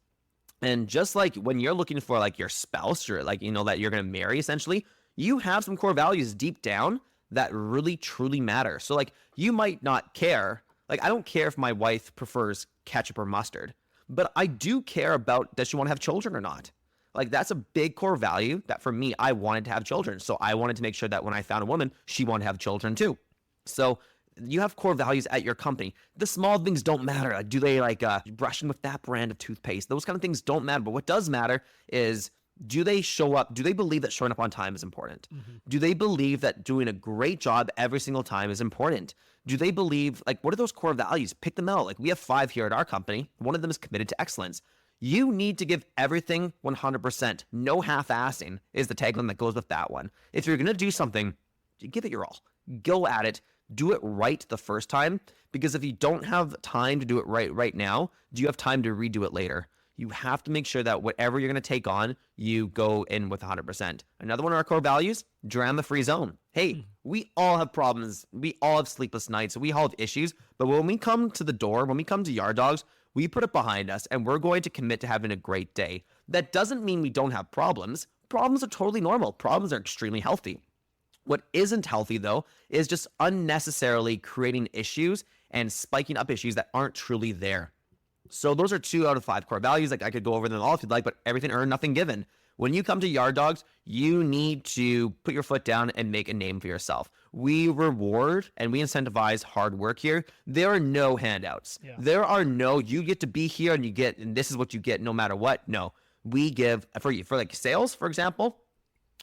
And just like when you're looking for like your spouse, or like, that you're going to marry, essentially, you have some core values deep down that really truly matter. So like, you might not care. Like, I don't care if my wife prefers ketchup or mustard, but I do care about, does she want to have children or not? Like, that's a big core value that for me, I wanted to have children. So I wanted to make sure that when I found a woman, she wanted to have children too. So you have core values at your company. The small things don't matter. Like, do they brushing with that brand of toothpaste? Those kind of things don't matter. But what does matter is, do they show up? Do they believe that showing up on time is important? Mm-hmm. Do they believe that doing a great job every single time is important? Do they believe, what are those core values? Pick them out. Like, we have 5 here at our company. One of them is committed to excellence. You need to give everything 100%. No half-assing is the tagline that goes with that one. If you're going to do something, give it your all. Go at it. Do it right the first time, because if you don't have time to do it right now, do you have time to redo it later? You have to make sure that whatever you're going to take on, you go in with 100%. Another one of our core values, drama-free zone. Hey, we all have problems. We all have sleepless nights. We all have issues. But when we come to the door, when we come to Yard Dogs, we put it behind us and we're going to commit to having a great day. That doesn't mean we don't have problems. Problems are totally normal. Problems are extremely healthy. What isn't healthy, though, is just unnecessarily creating issues and spiking up issues that aren't truly there. So those are 2 out of 5 core values. Like, I could go over them all if you'd like, but everything earned, nothing given. When you come to Yard Dogs, you need to put your foot down and make a name for yourself. We reward and we incentivize hard work here. There are no handouts. Yeah. There are no, you get to be here and this is what you get no matter what. No, we give for like sales, for example,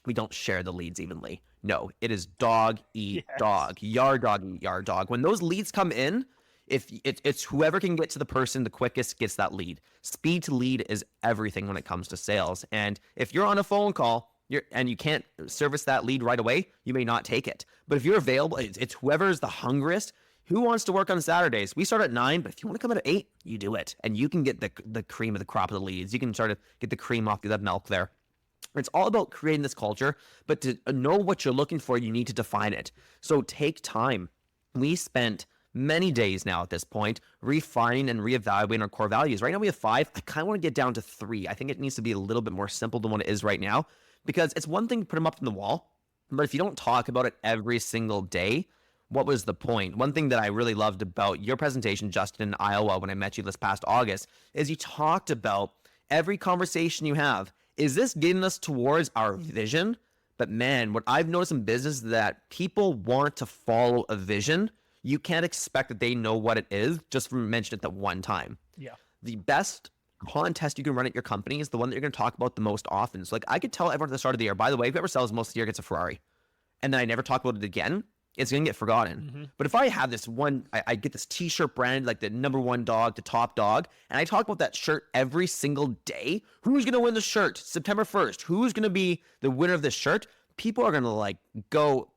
we don't share the leads evenly. No, it is dog eat dog, yard dog eat yard dog. When those leads come in, if it's whoever can get to the person the quickest gets that lead. Speed to lead is everything when it comes to sales. And if you're on a phone call and you can't service that lead right away, you may not take it. But if you're available, it's whoever's the hungriest. Who wants to work on Saturdays? We start at 9, but if you want to come at 8, you do it. And you can get the cream of the crop of the leads. You can sort of get the cream off the milk there. It's all about creating this culture, but to know what you're looking for, you need to define it. So take time. We spent many days now at this point refining and reevaluating our core values. Right now we have 5. I kind of want to get down to 3. I think it needs to be a little bit more simple than what it is right now, because it's one thing to put them up on the wall, but if you don't talk about it every single day, what was the point? One thing that I really loved about your presentation, Justin, in Iowa, when I met you this past August, is you talked about every conversation you have. Is this getting us towards our vision? But man, what I've noticed in business is that people want to follow a vision. You can't expect that they know what it is just from mentioning it that one time. Yeah. The best contest you can run at your company is the one that you're going to talk about the most often. So like, I could tell everyone at the start of the year, by the way, whoever sells most of the year gets a Ferrari. And then I never talk about it again. It's going to get forgotten. Mm-hmm. But if I have this one, I get this t-shirt brand, like the #1 dog to top dog, and I talk about that shirt every single day, who's going to win the shirt September 1st? Who's going to be the winner of this shirt? People are going to like go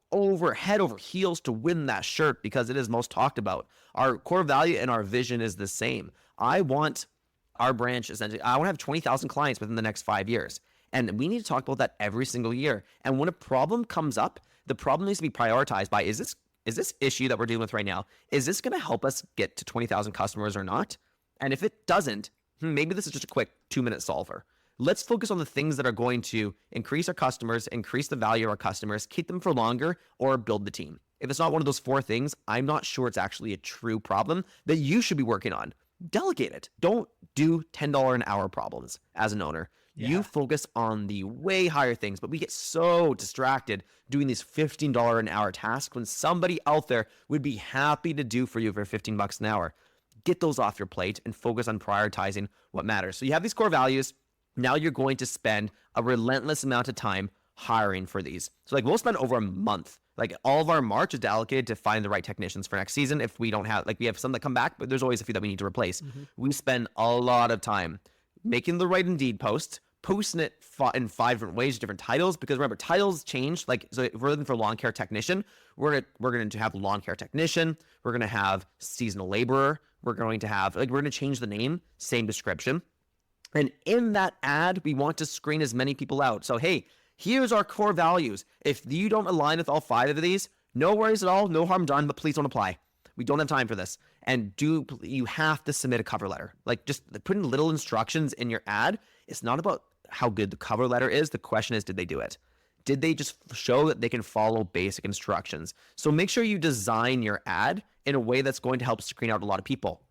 head over heels to win that shirt because it is most talked about. Our core value and our vision is the same. I want our branch, essentially, I want to have 20,000 clients within the next 5 years. And we need to talk about that every single year. And when a problem comes up, the problem needs to be prioritized by, is this issue that we're dealing with right now, is this going to help us get to 20,000 customers or not? And if it doesn't, maybe this is just a quick 2-minute solver. Let's focus on the things that are going to increase our customers, increase the value of our customers, keep them for longer, or build the team. If it's not one of those 4 things, I'm not sure it's actually a true problem that you should be working on. Delegate it. Don't do $10 an hour problems as an owner. Yeah. You focus on the way higher things, but we get so distracted doing these $15 an hour tasks when somebody out there would be happy to do for you for $15 an hour. Get those off your plate and focus on prioritizing what matters. So you have these core values. Now you're going to spend a relentless amount of time hiring for these. So like, we'll spend over a month. Like, all of our March is allocated to find the right technicians for next season. If we don't have, like, we have some that come back, but there's always a few that we need to replace. Mm-hmm. We spend a lot of time making the right Indeed post, posting it in 5 different ways, different titles, because remember, titles change. Like, so if we're looking for lawn care technician, we're going to have lawn care technician. We're going to have seasonal laborer. We're going to change the name, same description. And in that ad, we want to screen as many people out. So, hey, here's our core values. If you don't align with all 5 of these, no worries at all, no harm done, but please don't apply. We don't have time for this. And you have to submit a cover letter. Like, just putting little instructions in your ad. It's not about how good the cover letter is. The question is, did they do it? Did they just show that they can follow basic instructions? So make sure you design your ad in a way that's going to help screen out a lot of people.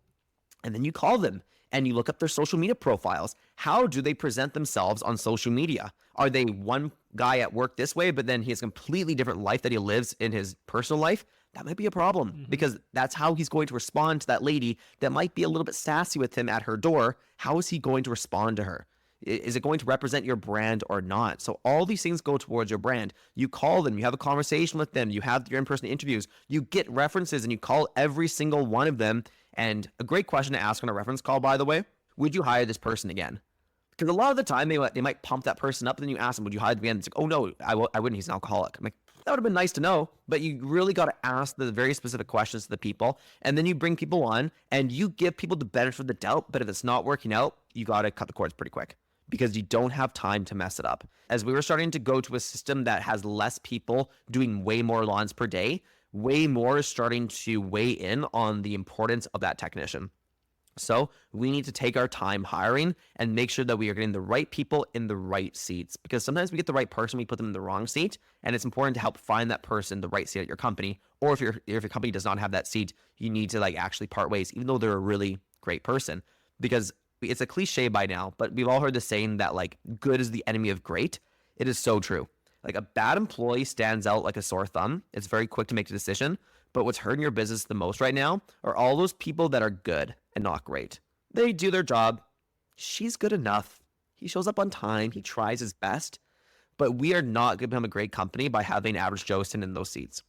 And then you call them and you look up their social media profiles. How do they present themselves on social media? Are they one guy at work this way, but then he has a completely different life that he lives in his personal life? That might be a problem, because that's how he's going to respond to that lady that might be a little bit sassy with him at her door. How is he going to respond to her? Is it going to represent your brand or not? So all these things go towards your brand. You call them, you have a conversation with them, you have your in-person interviews, you get references, and you call every single one of them. And a great question to ask on a reference call, by the way, Would you hire this person again? Because a lot of the time they might pump that person up, and then you ask them, would you hire them again? It's like, oh no, I wouldn't. He's an alcoholic. I'm like, that would have been nice to know, but you really got to ask the very specific questions to the people, and then you bring people on and you give people the benefit of the doubt. But if it's not working out, you got to cut the cords pretty quick because you don't have time to mess it up. As we were starting to go to a system that has less people doing way more lawns per day, way more is starting to weigh in on the importance of that technician. So we need to take our time hiring and make sure that we are getting the right people in the right seats, because sometimes we get the right person, we put them in the wrong seat, and it's important to help find that person the right seat at your company. Or if your company does not have that seat, you need to like actually part ways, even though they're a really great person. Because it's a cliche by now, but we've all heard the saying that like good is the enemy of great. It is so true. Like a bad employee stands out like a sore thumb. It's very quick to make a decision. But what's hurting your business the most right now are all those people that are good and not great. They do their job. She's good enough. He shows up on time. He tries his best. But we are not going to become a great company by having average Joe sitting in those seats.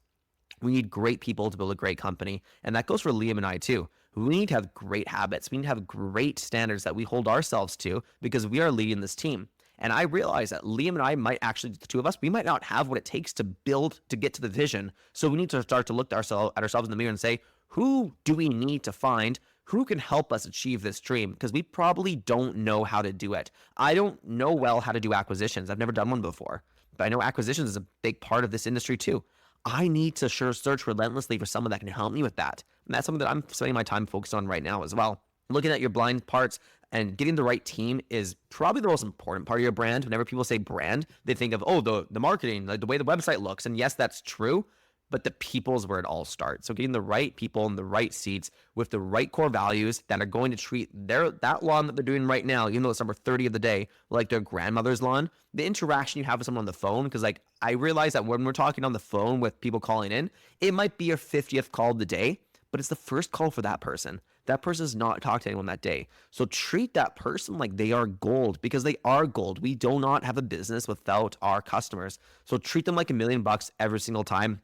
We need great people to build a great company. And that goes for Liam and I too. We need to have great habits. We need to have great standards that we hold ourselves to because we are leading this team. And I realize that Liam and I might actually, the two of us, we might not have what it takes to build, to get to the vision. So we need to start to look at ourselves in the mirror and say, who do we need to find? Who can help us achieve this dream? Because we probably don't know how to do it. I don't know well how to do acquisitions. I've never done one before. But I know acquisitions is a big part of this industry too. I need to search relentlessly for someone that can help me with that. And that's something that I'm spending my time focused on right now as well. Looking at your blind parts and getting the right team is probably the most important part of your brand. Whenever people say brand, they think of, oh, the marketing, like the way the website looks. And yes, that's true, but the people is where it all starts. So getting the right people in the right seats with the right core values that are going to treat that lawn that they're doing right now, even though it's number 30 of the day, like their grandmother's lawn, the interaction you have with someone on the phone, because like I realize that when we're talking on the phone with people calling in, it might be your 50th call of the day, but it's the first call for that person. That person has not talked to anyone that day. So treat that person like they are gold, because they are gold. We do not have a business without our customers. So treat them like $1 million every single time.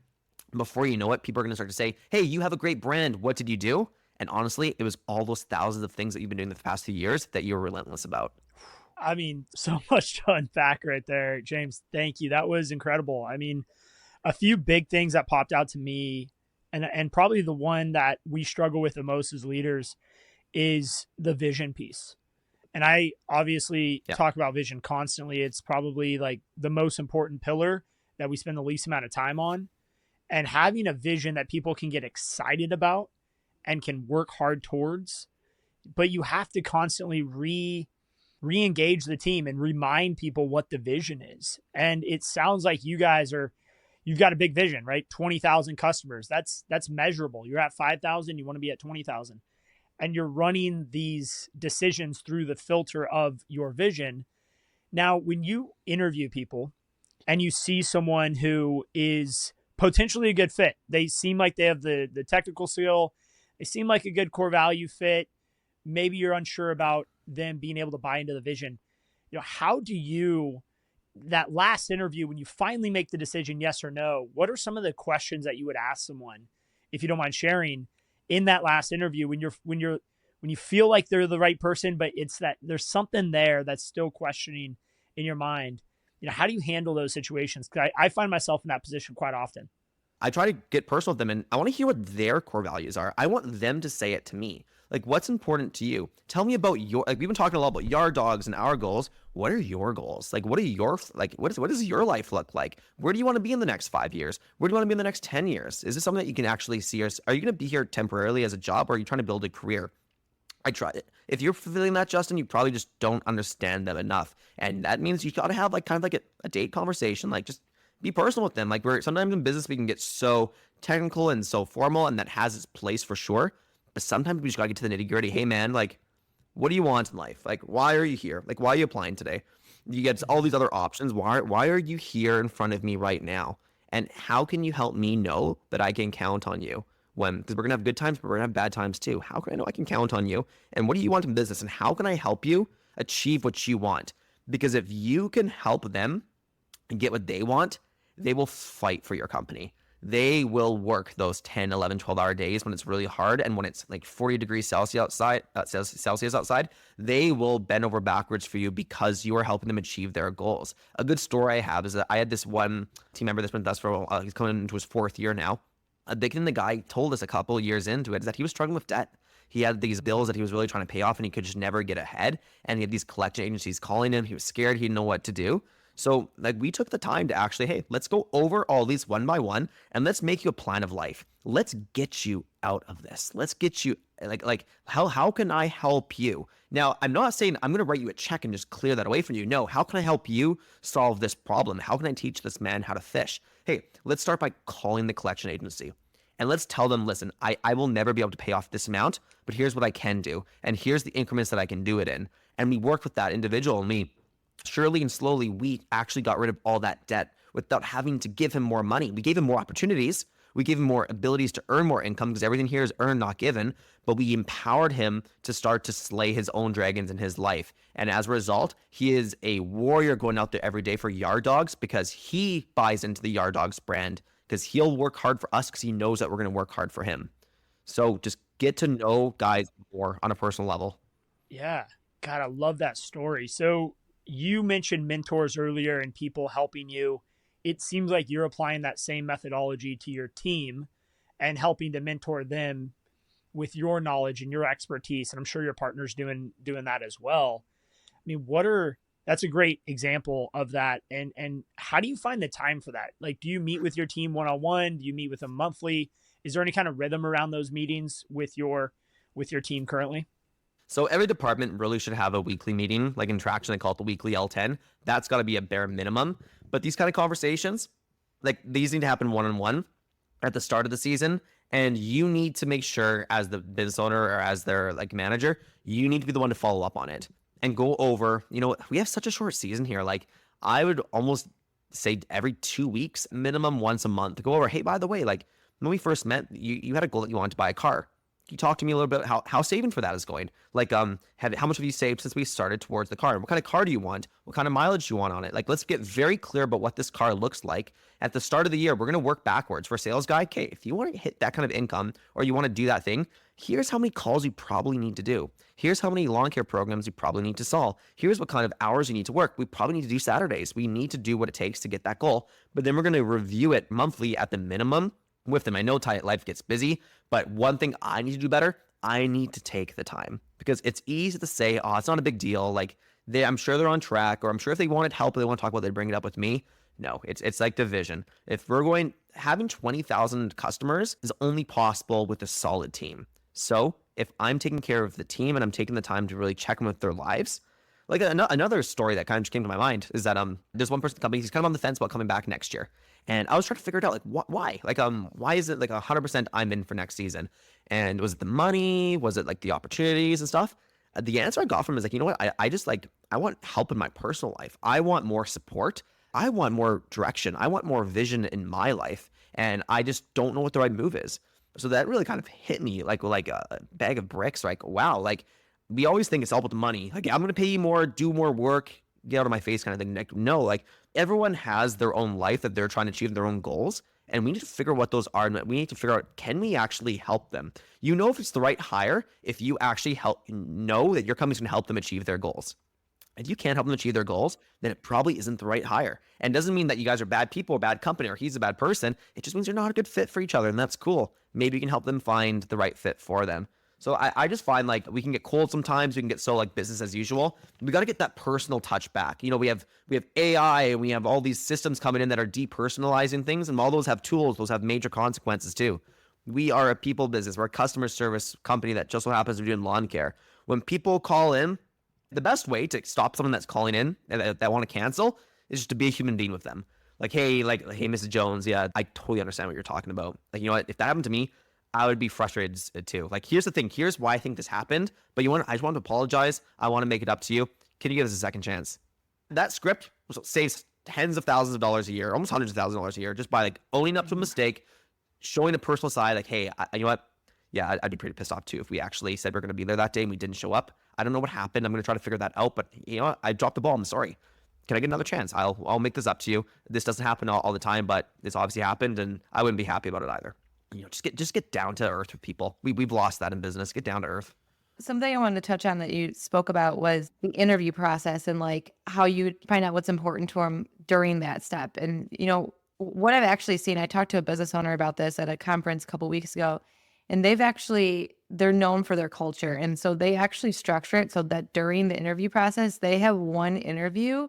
Before you know it, people are going to start to say, hey, you have a great brand. What did you do? And honestly, it was all those thousands of things that you've been doing the past few years that you're relentless about. I mean, so much to unpack right there, James. Thank you. That was incredible. I mean, a few big things that popped out to me, and probably the one that we struggle with the most as leaders is the vision piece. And I obviously talk about vision constantly. It's probably like the most important pillar that we spend the least amount of time on. And having a vision that people can get excited about and can work hard towards, but you have to constantly re-engage the team and remind people what the vision is. And it sounds like you've got a big vision, right? 20,000 customers. That's measurable. You're at 5,000, you want to be at 20,000. And you're running these decisions through the filter of your vision. Now, when you interview people and you see someone who is potentially a good fit, they seem like they have the technical skill, they seem like a good core value fit, maybe you're unsure about them being able to buy into the vision. How do you, that last interview, when you finally make the decision, yes or no, what are some of the questions that you would ask someone, if you don't mind sharing, in that last interview when you feel like they're the right person, but it's that there's something there that's still questioning in your mind? How do you handle those situations? Because I find myself in that position quite often. I try to get personal with them, and I want to hear what their core values are. I want them to say it to me. Like, what's important to you? Tell me about we've been talking a lot about yard dogs and our goals. What are your goals? Like, what does your life look like? Where do you want to be in the next 5 years? Where do you want to be in the next 10 years? Is this something that you can actually see? Are you going to be here temporarily as a job, or are you trying to build a career? I tried it. If you're feeling that, Justin, you probably just don't understand them enough. And that means you got to have a date conversation, just be personal with them. We're sometimes in business, we can get so technical and so formal, and that has its place for sure. But sometimes we just got to get to the nitty gritty. Hey man, what do you want in life? Why are you here? Why are you applying today? You get all these other options. Why are you here in front of me right now? And how can you help me know that I can count on you? Because we're going to have good times, but we're going to have bad times too. How can I know I can count on you? And what do you want in business? And how can I help you achieve what you want? Because if you can help them and get what they want, they will fight for your company. they will work those 10, 11, 12-hour days when it's really hard. And when it's like 40 degrees Celsius outside, they will bend over backwards for you because you are helping them achieve their goals. A good story I have is that I had this one team member that's been with us for a while. He's coming into his 4th year now. A big thing the guy told us a couple of years into it is that he was struggling with debt. He had these bills that he was really trying to pay off and he could just never get ahead. And he had these collection agencies calling him. He was scared. He didn't know what to do. So like we took the time to actually, hey, let's go over all these one by one and let's make you a plan of life. Let's get you out of this. Let's get you like how can I help you? Now, I'm not saying I'm going to write you a check and just clear that away from you. No, how can I help you solve this problem? How can I teach this man how to fish? Hey, let's start by calling the collection agency. And let's tell them, listen, I will never be able to pay off this amount, but here's what I can do. And here's the increments that I can do it in. And we worked with that individual and surely and slowly, we actually got rid of all that debt without having to give him more money. We gave him more opportunities. We gave him more abilities to earn more income because everything here is earned, not given. But we empowered him to start to slay his own dragons in his life. And as a result, he is a warrior going out there every day for Yard Dogs because he buys into the Yard Dogs brand because he'll work hard for us because he knows that we're going to work hard for him. So just get to know guys more on a personal level. Yeah. God, I love that story. So you mentioned mentors earlier and people helping you. It seems like you're applying that same methodology to your team and helping to mentor them with your knowledge and your expertise. And I'm sure your partner's doing that as well. I mean, that's a great example of that. And how do you find the time for that? Like, do you meet with your team one-on-one? Do you meet with them monthly? Is there any kind of rhythm around those meetings with your team currently? So every department really should have a weekly meeting, like in Traction, they call it the weekly L10. That's got to be a bare minimum. But these kind of conversations, like these need to happen one-on-one at the start of the season. And you need to make sure as the business owner or as their like manager, you need to be the one to follow up on it and go over, we have such a short season here. Like I would almost say every 2 weeks, minimum once a month to go over, hey, by the way, like when we first met, you had a goal that you wanted to buy a car. Can you talk to me a little bit how saving for that is going? Like, how much have you saved since we started towards the car? What kind of car do you want? What kind of mileage do you want on it? Like, let's get very clear about what this car looks like. At the start of the year, we're going to work backwards. For a sales guy, okay, if you want to hit that kind of income or you want to do that thing, here's how many calls you probably need to do. Here's how many lawn care programs you probably need to solve. Here's what kind of hours you need to work. We probably need to do Saturdays. We need to do what it takes to get that goal. But then we're going to review it monthly at the minimum with them. I know life gets busy, but one thing I need to do better, I need to take the time because it's easy to say, oh, it's not a big deal. Like I'm sure they're on track, or I'm sure if they wanted help or they want to talk about it, they'd bring it up with me. No, it's like division. If we're having 20,000 customers is only possible with a solid team. So if I'm taking care of the team and I'm taking the time to really check them with their lives, like another story that kind of just came to my mind is that there's one person in the company, he's kind of on the fence about coming back next year. And I was trying to figure it out, like why? Like why is it like 100% I'm in for next season? And was it the money? Was it like the opportunities and stuff? The answer I got from him is like, you know what? I want help in my personal life. I want more support. I want more direction. I want more vision in my life. And I just don't know what the right move is. So that really kind of hit me like a bag of bricks. Like, wow, like we always think it's all about the money. Like, I'm going to pay you more, do more work, get out of my face kind of thing. Like, no, like everyone has their own life that they're trying to achieve, their own goals. And we need to figure out what those are. And we need to figure out, can we actually help them? You know if it's the right hire if you actually know that your company's going to help them achieve their goals. If you can't help them achieve their goals, then it probably isn't the right hire. And it doesn't mean that you guys are bad people or bad company or he's a bad person. It just means you're not a good fit for each other. And that's cool. Maybe you can help them find the right fit for them. So I just find like we can get cold sometimes. We can get so like business as usual. We got to get that personal touch back. We have AI and we have all these systems coming in that are depersonalizing things. And all those have tools. Those have major consequences too. We are a people business. We're a customer service company that just so happens to be doing lawn care. When people call in, the best way to stop someone that's calling in that want to cancel is just to be a human being with them. Hey, Mrs. Jones, yeah, I totally understand what you're talking about. Like, you know what? If that happened to me, I would be frustrated too. Like, here's the thing. Here's why I think this happened. But I just want to apologize. I want to make it up to you. Can you give us a second chance? That script saves tens of thousands of dollars a year, almost hundreds of thousands of dollars a year, just by like owning up to a mistake, showing the personal side. Like, hey, you know what? Yeah, I'd be pretty pissed off too if we actually said we're going to be there that day and we didn't show up. I don't know what happened. I'm going to try to figure that out. But you know what? I dropped the ball. I'm sorry. can I get another chance? I'll make this up to you. This doesn't happen all the time, but it's obviously happened, and I wouldn't be happy about it either. Just get down to earth with people. We've lost that in business. Get down to earth. Something I wanted to touch on that you spoke about was the interview process and like how you find out what's important to them during that step. And, what I've actually seen, I talked to a business owner about this at a conference a couple weeks ago, and they're known for their culture. And so they actually structure it so that during the interview process, they have one interview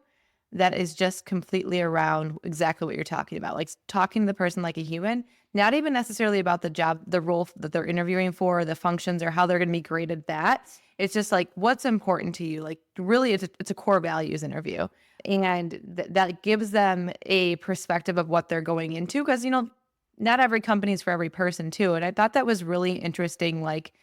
that is just completely around exactly what you're talking about, like talking to the person like a human, not even necessarily about the job, the role that they're interviewing for, the functions, or how they're going to be graded that. It's just like, what's important to you? Like, really, it's a core values interview. And that gives them a perspective of what they're going into, because, not every company is for every person too. And I thought that was really interesting, like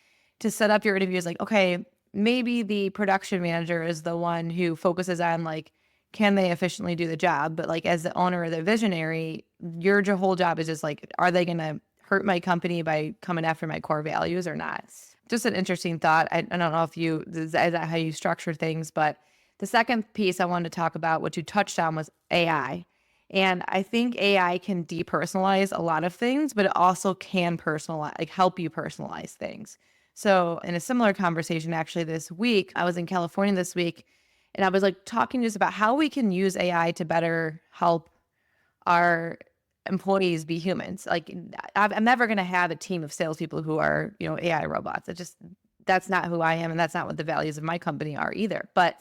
to set up your interviews like, okay, maybe the production manager is the one who focuses on like, can they efficiently do the job? But like as the owner or the visionary, your whole job is just like, are they going to hurt my company by coming after my core values or not? Just an interesting thought. I don't know if is that how you structure things, but the second piece I wanted to talk about, what you touched on, was AI. And I think AI can depersonalize a lot of things, but it also can help you personalize things. So in a similar conversation, actually this week, I was in California this week, and I was like talking just about how we can use AI to better help our employees be humans. Like I'm never going to have a team of salespeople who are, AI robots. That's not who I am. And that's not what the values of my company are either. But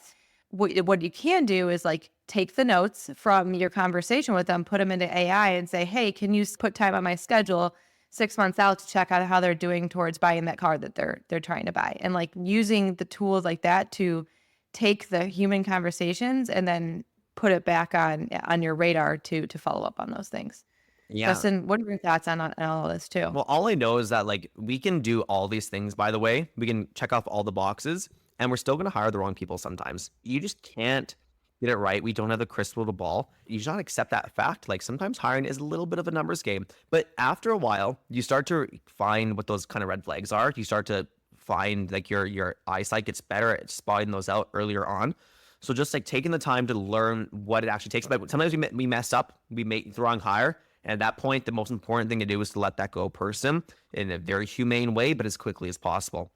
what you can do is like take the notes from your conversation with them, put them into AI and say, hey, can you put time on my schedule 6 months out to check out how they're doing towards buying that car that they're trying to buy. And like using the tools like that to take the human conversations and then put it back on your radar to follow up on those things. Yeah. Justin, what are your thoughts on all of this too? Well, all I know is that like we can do all these things, by the way. We can check off all the boxes, and we're still going to hire the wrong people sometimes. You just can't get it right. We don't have the crystal ball. You should not accept that fact. Like sometimes hiring is a little bit of a numbers game, but after a while, you start to find what those kind of red flags are. You start to find like your eyesight gets better at spotting those out earlier on. So just like taking the time to learn what it actually takes. But sometimes we mess up, we make the wrong hire. And at that point, the most important thing to do is to let that go person in a very humane way, but as quickly as possible.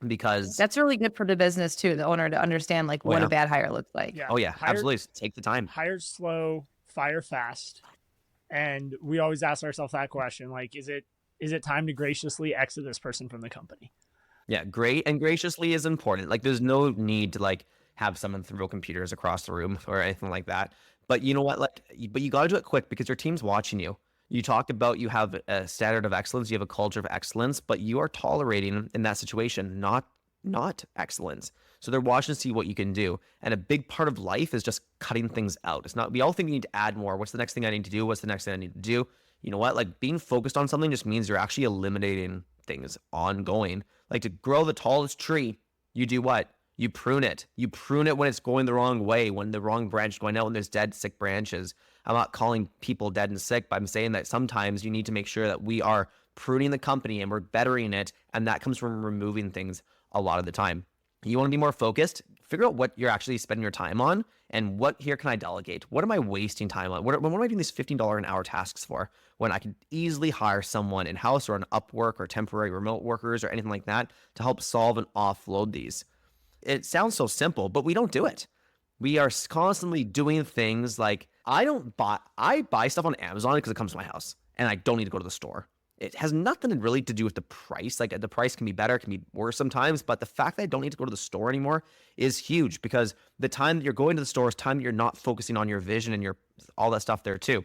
Because that's really good for the business too, the owner, to understand like what a bad hire looks like. Yeah. Oh yeah, absolutely. Take the time. Hire slow, fire fast. And we always ask ourselves that question, like, is it time to graciously exit this person from the company? Yeah, great and graciously is important. Like there's no need to like have someone throw computers across the room or anything like that. But you know what? But you got to do it quick because your team's watching you. You talk about you have a standard of excellence, you have a culture of excellence, but you are tolerating in that situation not excellence. So they're watching to see what you can do. And a big part of life is just cutting things out. It's not, we all think we need to add more. What's the next thing I need to do? What's the next thing I need to do? You know what? Like being focused on something just means you're actually eliminating things ongoing. Like to grow the tallest tree, you do what? You prune it. You prune it when it's going the wrong way, when the wrong branch is going out, when there's dead, sick branches. I'm not calling people dead and sick, but I'm saying that sometimes you need to make sure that we are pruning the company and we're bettering it. And that comes from removing things a lot of the time. You want to be more focused, figure out what you're actually spending your time on and what here can I delegate? What am I wasting time on? What am I doing these $15 an hour tasks for when I could easily hire someone in-house or on Upwork or temporary remote workers or anything like that to help solve and offload these? It sounds so simple, but we don't do it. We are constantly doing things like I buy stuff on Amazon because it comes to my house and I don't need to go to the store. It has nothing really to do with the price. Like the price can be better, can be worse sometimes, but the fact that I don't need to go to the store anymore is huge because the time that you're going to the store is time that you're not focusing on your vision and your all that stuff there too.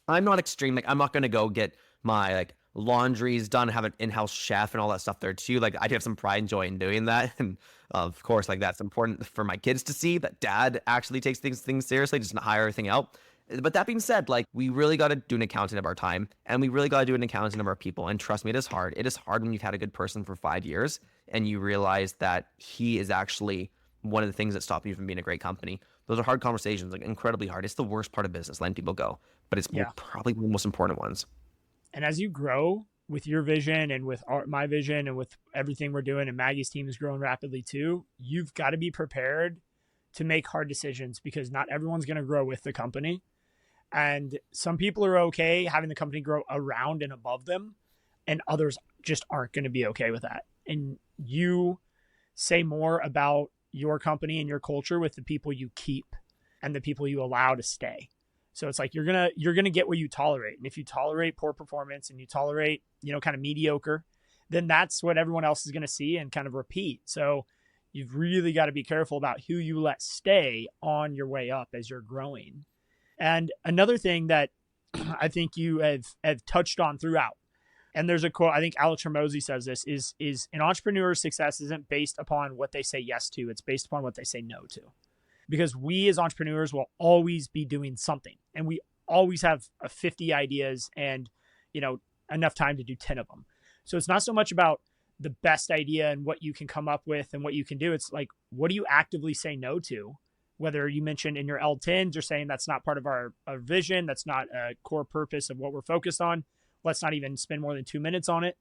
I'm not extreme. Like I'm not going to go get my like laundries done, have an in-house chef and all that stuff there too. Like I do have some pride and joy in doing that. And of course, like that's important for my kids to see that dad actually takes things seriously, doesn't hire everything out. But that being said, like we really got to do an accounting of our time and we really got to do an accounting of our people. And trust me, it is hard. It is hard when you've had a good person for 5 years and you realize that he is actually one of the things that stop you from being a great company. Those are hard conversations, like incredibly hard. It's the worst part of business, letting people go, but it's probably one of the most important ones. And as you grow with your vision and with my vision and with everything we're doing, and Maggie's team is growing rapidly too, you've got to be prepared to make hard decisions because not everyone's going to grow with the company. And some people are okay having the company grow around and above them, and others just aren't going to be okay with that. And you say more about your company and your culture with the people you keep and the people you allow to stay. So it's like you're gonna get what you tolerate. And if you tolerate poor performance and you tolerate, kind of mediocre, then that's what everyone else is gonna see and kind of repeat. So you've really got to be careful about who you let stay on your way up as you're growing. And another thing that I think you have touched on throughout, and there's a quote, I think Alex Hormozy says this, is an entrepreneur's success isn't based upon what they say yes to, it's based upon what they say no to. Because we as entrepreneurs will always be doing something, and we always have 50 ideas and, enough time to do 10 of them. So it's not so much about the best idea and what you can come up with and what you can do. It's like, what do you actively say no to? Whether you mentioned in your L10s, you're saying that's not part of our vision, that's not a core purpose of what we're focused on. Let's not even spend more than 2 minutes on it.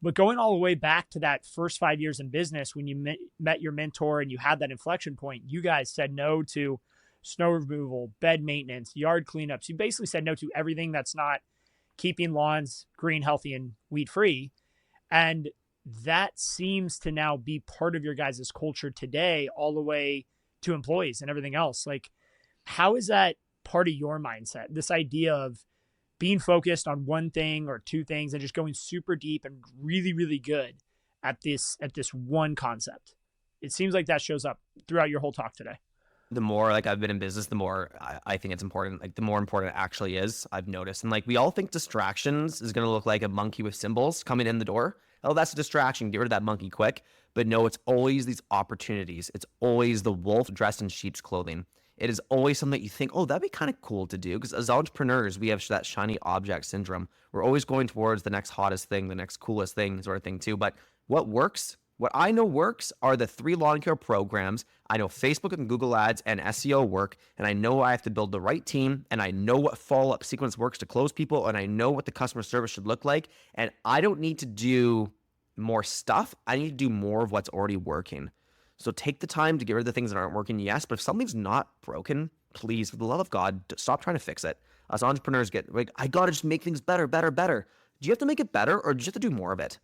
But going all the way back to that first 5 years in business, when you met your mentor and you had that inflection point, you guys said no to snow removal, bed maintenance, yard cleanups. You basically said no to everything that's not keeping lawns green, healthy, and weed-free. And that seems to now be part of your guys' culture today, all the way to employees and everything else. Like, how is that part of your mindset? This idea of being focused on one thing or two things and just going super deep and really, really good at this one concept. It seems like that shows up throughout your whole talk today. The more I've been in business, the more I think it's important. The more important it actually is, I've noticed. And we all think distractions is going to look like a monkey with cymbals coming in the door. Oh, that's a distraction. Get rid of that monkey quick. But no, it's always these opportunities. It's always the wolf dressed in sheep's clothing. It is always something that you think, oh, that'd be kind of cool to do. Because as entrepreneurs, we have that shiny object syndrome. We're always going towards the next hottest thing, the next coolest thing sort of thing too. But what works, what I know works are the 3 lawn care programs. I know Facebook and Google ads and SEO work. And I know I have to build the right team. And I know what follow-up sequence works to close people. And I know what the customer service should look like. And I don't need to do more stuff. I need to do more of what's already working. So take the time to get rid of the things that aren't working, yes, but if something's not broken, please, for the love of God, stop trying to fix it. Us entrepreneurs get I got to just make things better. Do you have to make it better, or do you have to do more of it?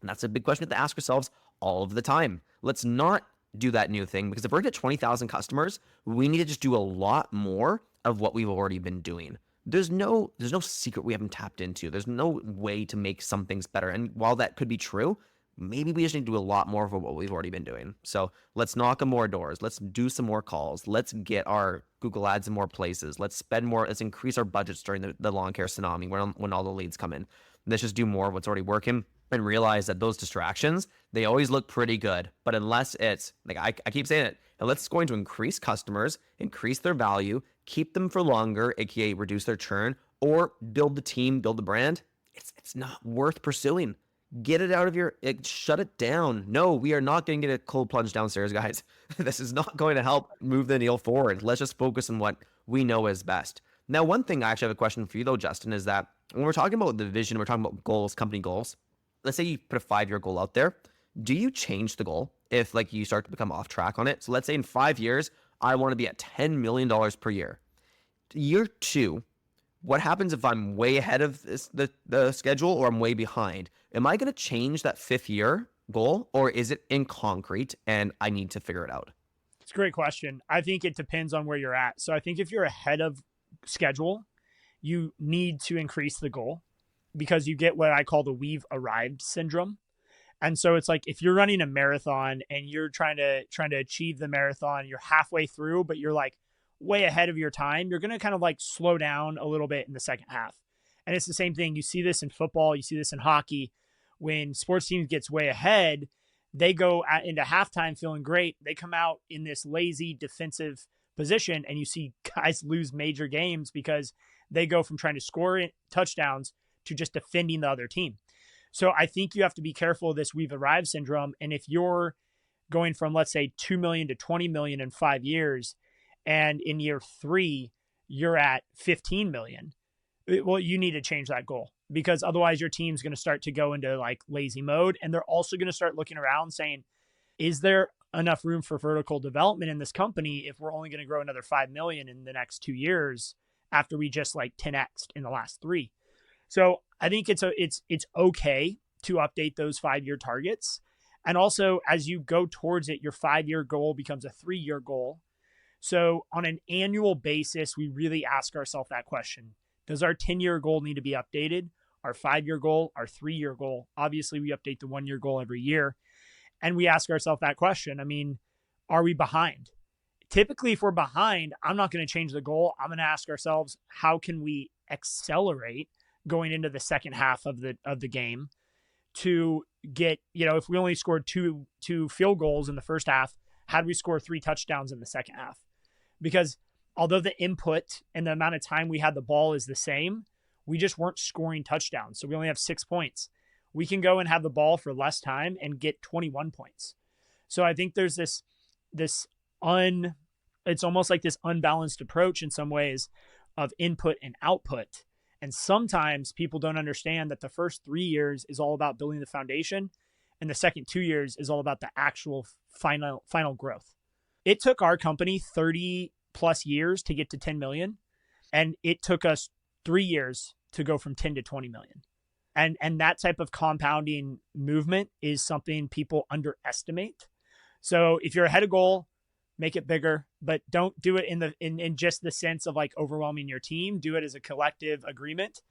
And that's a big question to ask ourselves all of the time. Let's not do that new thing, because if we're going to get 20,000 customers, we need to just do a lot more of what we've already been doing. There's no secret we haven't tapped into. There's no way to make some things better. And while that could be true, maybe we just need to do a lot more of what we've already been doing. So let's knock on more doors. Let's do some more calls. Let's get our Google ads in more places. Let's spend more. Let's increase our budgets during the lawn care tsunami when all the leads come in. Let's just do more of what's already working and realize that those distractions, they always look pretty good. But unless it's, I keep saying it, unless it's going to increase customers, increase their value, keep them for longer, aka reduce their churn, or build the team, build the brand, it's not worth pursuing. Get it out of shut it down. No, we are not going to get a cold plunge downstairs, guys. This is not going to help move the needle forward. Let's just focus on what we know is best. Now, one thing I actually have a question for you though, Justin, is that when we're talking about the vision, we're talking about goals, company goals. Let's say you put a 5-year goal out there. Do you change the goal if you start to become off track on it? So let's say in 5 years, I want to be at $10 million per year. Year 2, what happens if I'm way ahead of the schedule or I'm way behind? Am I going to change that 5th year goal, or is it in concrete and I need to figure it out? It's a great question. I think it depends on where you're at. So I think if you're ahead of schedule, you need to increase the goal because you get what I call the we've arrived syndrome. And so it's like if you're running a marathon and you're trying to achieve the marathon, you're halfway through, but you're way ahead of your time, you're going to kind of slow down a little bit in the second half. And it's the same thing. You see this in football. You see this in hockey. When sports teams gets way ahead, they go into halftime feeling great. They come out in this lazy defensive position, and you see guys lose major games because they go from trying to score touchdowns to just defending the other team. So I think you have to be careful of this we've arrived syndrome. And if you're going from, let's say, 2 million to 20 million in 5 years, and in year 3, you're at 15 million, well, you need to change that goal, because otherwise your team's going to start to go into lazy mode. And they're also going to start looking around saying, is there enough room for vertical development in this company if we're only going to grow another 5 million in the next 2 years after we just like 10x'd in the last 3. So I think it's okay to update those 5-year targets. And also, as you go towards it, your 5-year goal becomes a 3-year goal. So on an annual basis, we really ask ourselves that question. Does our 10-year goal need to be updated? Our 5-year goal, our 3-year goal? Obviously, we update the 1-year goal every year. And we ask ourselves that question. I mean, are we behind? Typically, if we're behind, I'm not going to change the goal. I'm going to ask ourselves, how can we accelerate going into the second half of the game to get, if we only scored two field goals in the first half, how do we score 3 touchdowns in the second half? Because although the input and the amount of time we had the ball is the same, we just weren't scoring touchdowns. So we only have 6 points. We can go and have the ball for less time and get 21 points. So I think there's it's almost like this unbalanced approach in some ways of input and output. And sometimes people don't understand that the first 3 years is all about building the foundation, and the second 2 years is all about the actual final growth. It took our company 30 plus years to get to 10 million, and it took us 3 years to go from 10 to 20 million. And that type of compounding movement is something people underestimate. So if you're ahead of goal, make it bigger, but don't do it in just the sense of like overwhelming your team. Do it as a collective agreement.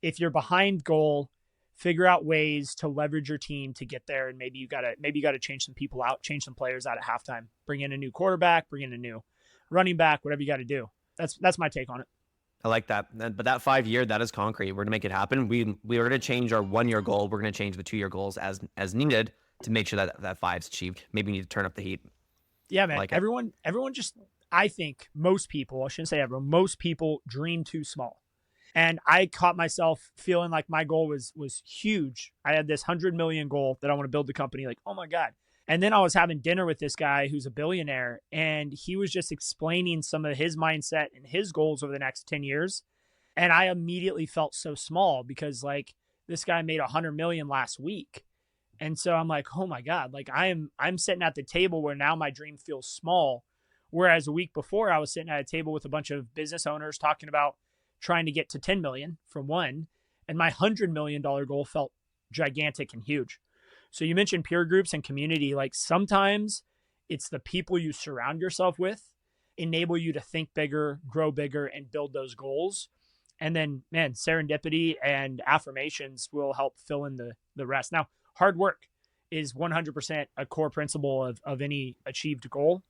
If you're behind goal, figure out ways to leverage your team to get there. And maybe you gotta change some people out, change some players out at halftime, bring in a new quarterback, bring in a new running back, whatever you got to do. That's my take on it. I like that. But that 5-year, that is concrete. We're going to make it happen. We are going to change our 1-year goal. We're going to change the 2-year goals as needed to make sure that 5's achieved. Maybe we need to turn up the heat. Yeah, man. Like everyone just, I think most people, I shouldn't say everyone, most people dream too small. And I caught myself feeling like my goal was huge. I had this 100 million goal that I want to build the company. Like, oh my God. And then I was having dinner with this guy who's a billionaire, and he was just explaining some of his mindset and his goals over the next 10 years. And I immediately felt so small because like this guy made 100 million last week. And so I'm like, oh my God, like I'm sitting at the table where now my dream feels small. Whereas a week before I was sitting at a table with a bunch of business owners talking about trying to get to 10 million from one. And my $100 million goal felt gigantic and huge. So you mentioned peer groups and community. Like sometimes it's the people you surround yourself with enable you to think bigger, grow bigger, and build those goals. And then, man, serendipity and affirmations will help fill in the rest. Now, hard work is 100% a core principle of any achieved goal,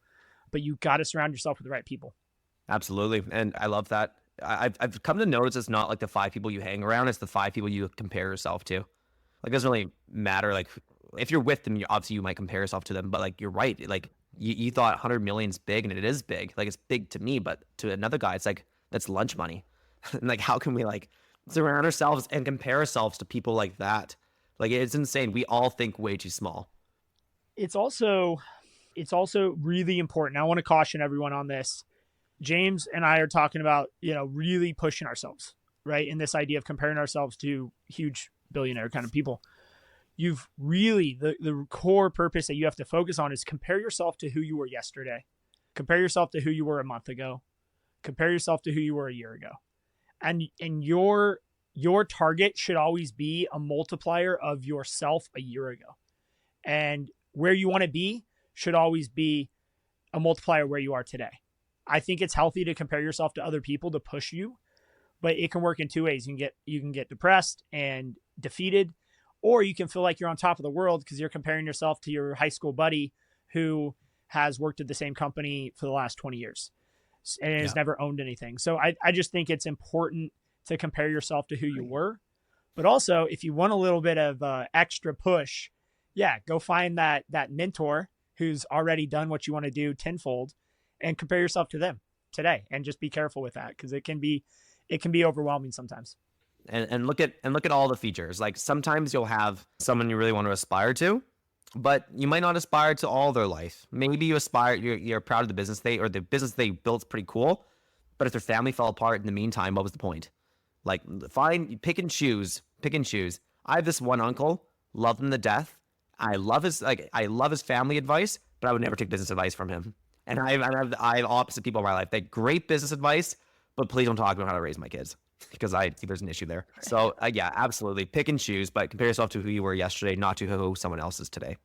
but you got to surround yourself with the right people. Absolutely. And I love that. I've come to notice it's not like the 5 people you hang around. It's the 5 people you compare yourself to. Like, it doesn't really matter. Like, if you're with them, obviously you might compare yourself to them, but like, you're right. Like you thought 100 million's big, and it is big. Like, it's big to me, but to another guy, it's like, that's lunch money. And like, how can we like surround ourselves and compare ourselves to people like that? Like, it's insane. We all think way too small. It's also really important. I want to caution everyone on this. James and I are talking about, really pushing ourselves, right? In this idea of comparing ourselves to huge billionaire kind of people. You've really, the core purpose that you have to focus on is compare yourself to who you were yesterday. Compare yourself to who you were a month ago. Compare yourself to who you were a year ago. And your target should always be a multiplier of yourself a year ago. And where you want to be should always be a multiplier where you are today. I think it's healthy to compare yourself to other people to push you, but it can work in 2 ways. You can get depressed and defeated, or you can feel like you're on top of the world because you're comparing yourself to your high school buddy who has worked at the same company for the last 20 years and has never owned anything. So I just think it's important to compare yourself to who you were. But also, if you want a little bit of extra push, go find that mentor who's already done what you want to do tenfold and compare yourself to them today. And just be careful with that because it can be overwhelming sometimes. And look at all the features. Like, sometimes you'll have someone you really want to aspire to, but you might not aspire to all their life. Maybe you aspire, you're proud of the business the business they built's pretty cool, but if their family fell apart in the meantime, what was the point? Like, pick and choose. I have this one uncle, love him to death. I love his family advice, but I would never take business advice from him. And I have opposite people in my life. They great business advice, but please don't talk about how to raise my kids because I think there's an issue there. So yeah, absolutely. Pick and choose, but compare yourself to who you were yesterday, not to who someone else is today.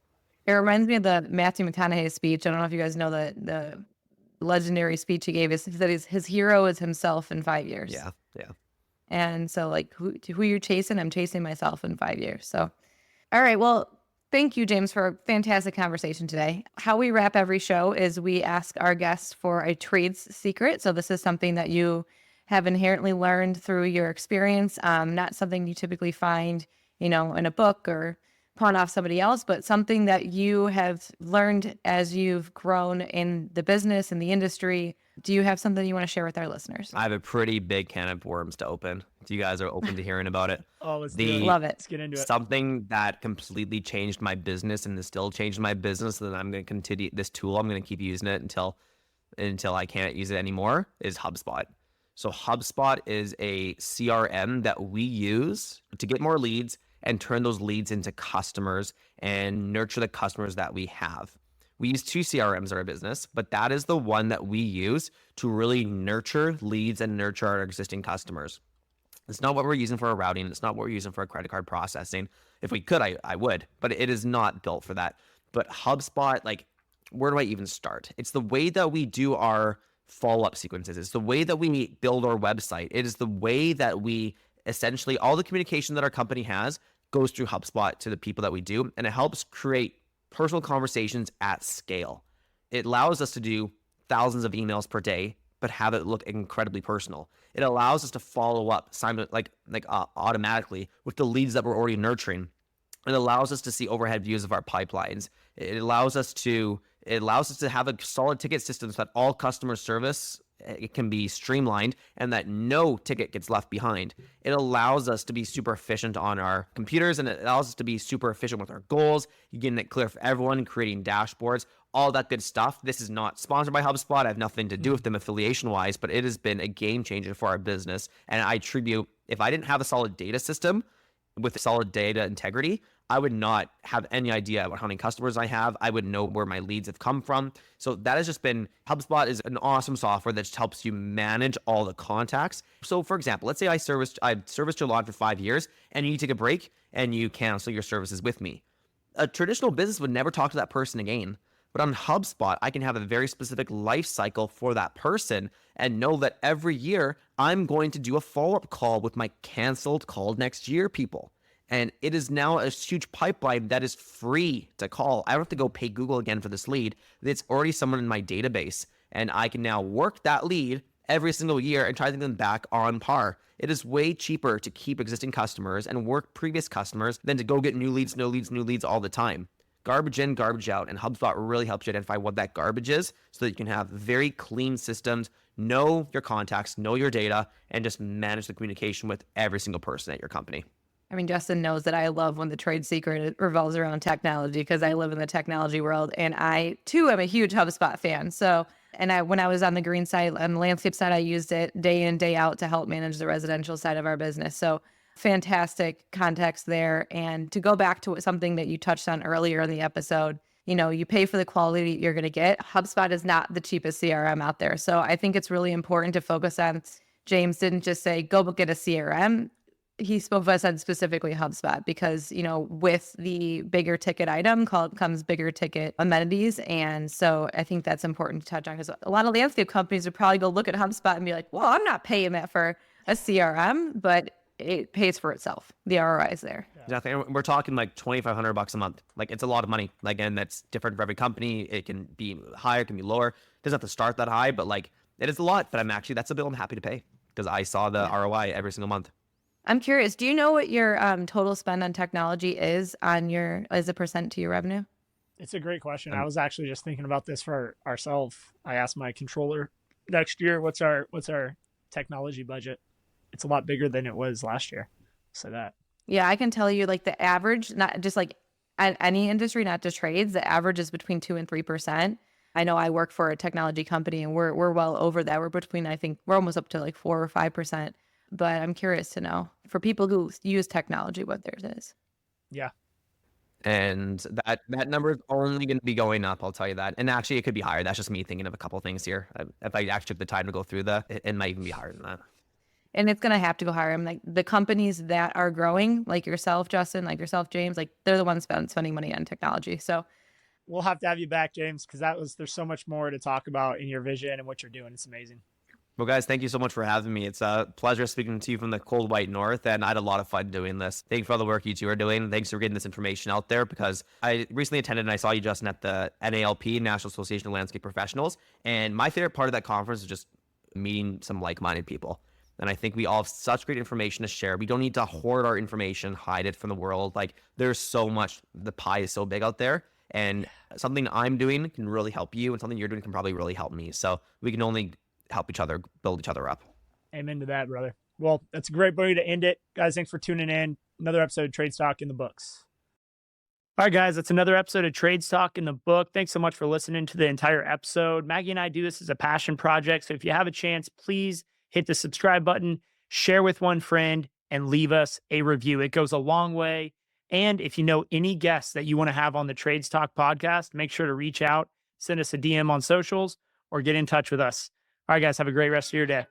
It reminds me of the Matthew McConaughey speech. I don't know if you guys know the legendary speech he gave. He said his hero is himself in 5 years. Yeah. And so like who you're chasing, I'm chasing myself in 5 years. So, all right. Well, thank you, James, for a fantastic conversation today. How we wrap every show is we ask our guests for a trades secret. So this is something that you have inherently learned through your experience, not something you typically find, in a book or pawn off somebody else, but something that you have learned as you've grown in the business and the industry. Do you have something you want to share with our listeners? I have a pretty big can of worms to open. You guys are open to hearing about it. Oh, let's do it. Love it. Let's get into it. Something that completely changed my business and is still changing my business, that I'm going to continue this tool. I'm going to keep using it until I can't use it anymore, is HubSpot. So HubSpot is a CRM that we use to get more leads and turn those leads into customers and nurture the customers that we have. We use 2 CRMs in our business, but that is the one that we use to really nurture leads and nurture our existing customers. It's not what we're using for our routing. It's not what we're using for our credit card processing. If we could, I would, but it is not built for that. But HubSpot, like, where do I even start? It's the way that we do our follow-up sequences. It's the way that we build our website. It is the way that we essentially, all the communication that our company has goes through HubSpot to the people that we do, and it helps create personal conversations at scale. It allows us to do thousands of emails per day, but have it look incredibly personal. It allows us to follow up automatically with the leads that we're already nurturing. It allows us to see overhead views of our pipelines. It allows us to have a solid ticket system so that all customer service, it can be streamlined and that no ticket gets left behind. It allows us to be super efficient on our computers, and it allows us to be super efficient with our goals. You're getting it clear for everyone, creating dashboards, all that good stuff. This is not sponsored by HubSpot. I have nothing to do with them affiliation wise, but it has been a game changer for our business. And I attribute, if I didn't have a solid data system with solid data integrity, I would not have any idea about how many customers I have. I would know where my leads have come from. So that has just been, HubSpot is an awesome software that just helps you manage all the contacts. So for example, let's say I've serviced your lawn for 5 years and you take a break and you cancel your services with me. A traditional business would never talk to that person again. But on HubSpot, I can have a very specific life cycle for that person and know that every year I'm going to do a follow-up call with my canceled call next year people. And it is now a huge pipeline that is free to call. I don't have to go pay Google again for this lead. It's already someone in my database. And I can now work that lead every single year and try to get them back on par. It is way cheaper to keep existing customers and work previous customers than to go get new leads all the time. Garbage in, garbage out. And HubSpot really helps you identify what that garbage is so that you can have very clean systems, know your contacts, know your data, and just manage the communication with every single person at your company. I mean, Justin knows that I love when the trade secret revolves around technology because I live in the technology world, and I too am a huge HubSpot fan. So, when I was on the green side, on the landscape side, I used it day in, day out to help manage the residential side of our business. So fantastic context there. And to go back to something that you touched on earlier in the episode, you pay for the quality you're going to get. HubSpot is not the cheapest CRM out there. So I think it's really important to focus on, James didn't just say, go get a CRM. He spoke of us on specifically HubSpot because, with the bigger ticket item comes bigger ticket amenities. And so I think that's important to touch on because a lot of landscape companies would probably go look at HubSpot and be like, well, I'm not paying that for a CRM, but it pays for itself. The ROI is there. Exactly. And we're talking like $2,500 a month. Like, it's a lot of money. Again, that's different for every company. It can be higher, it can be lower. It doesn't have to start that high, but like, it is a lot. But that's a bill I'm happy to pay because I saw the ROI every single month. I'm curious, do you know what your total spend on technology is as a percent to your revenue? It's a great question. I was actually just thinking about this for ourselves. I asked my controller next year, what's our technology budget? It's a lot bigger than it was last year. So that. Yeah, I can tell you like the average, not just like any industry, not just trades, the average is between 2% and 3%. I know I work for a technology company and we're well over that. We're almost up to like 4 or 5%. But I'm curious to know for people who use technology what theirs is. Yeah. And that number is only going to be going up, I'll tell you that. And actually, it could be higher. That's just me thinking of a couple of things here. If I actually took the time to go through it might even be higher than that. And it's going to have to go higher. I'm like, the companies that are growing, like yourself, Justin, like yourself, James, like they're the ones spending money on technology. So we'll have to have you back, James, because there's so much more to talk about in your vision and what you're doing. It's amazing. Well, guys, thank you so much for having me. It's a pleasure speaking to you from the cold, white north, and I had a lot of fun doing this. Thanks for all the work you two are doing. Thanks for getting this information out there, because I recently attended and I saw you, Justin, at the NALP, National Association of Landscape Professionals, and my favorite part of that conference is just meeting some like-minded people. And I think we all have such great information to share. We don't need to hoard our information, hide it from the world. Like, there's so much. The pie is so big out there. And something I'm doing can really help you, and something you're doing can probably really help me. So we can only help each other, build each other up. Amen to that, brother. Well, that's a great way to end it. Guys, thanks for tuning in. Another episode of TradesTalk in the books. All right, guys, that's another episode of TradesTalk in the book. Thanks so much for listening to the entire episode. Maggie and I do this as a passion project. So if you have a chance, please hit the subscribe button, share with one friend, and leave us a review. It goes a long way. And if you know any guests that you want to have on the TradesTalk podcast, make sure to reach out, send us a DM on socials, or get in touch with us. All right, guys, have a great rest of your day.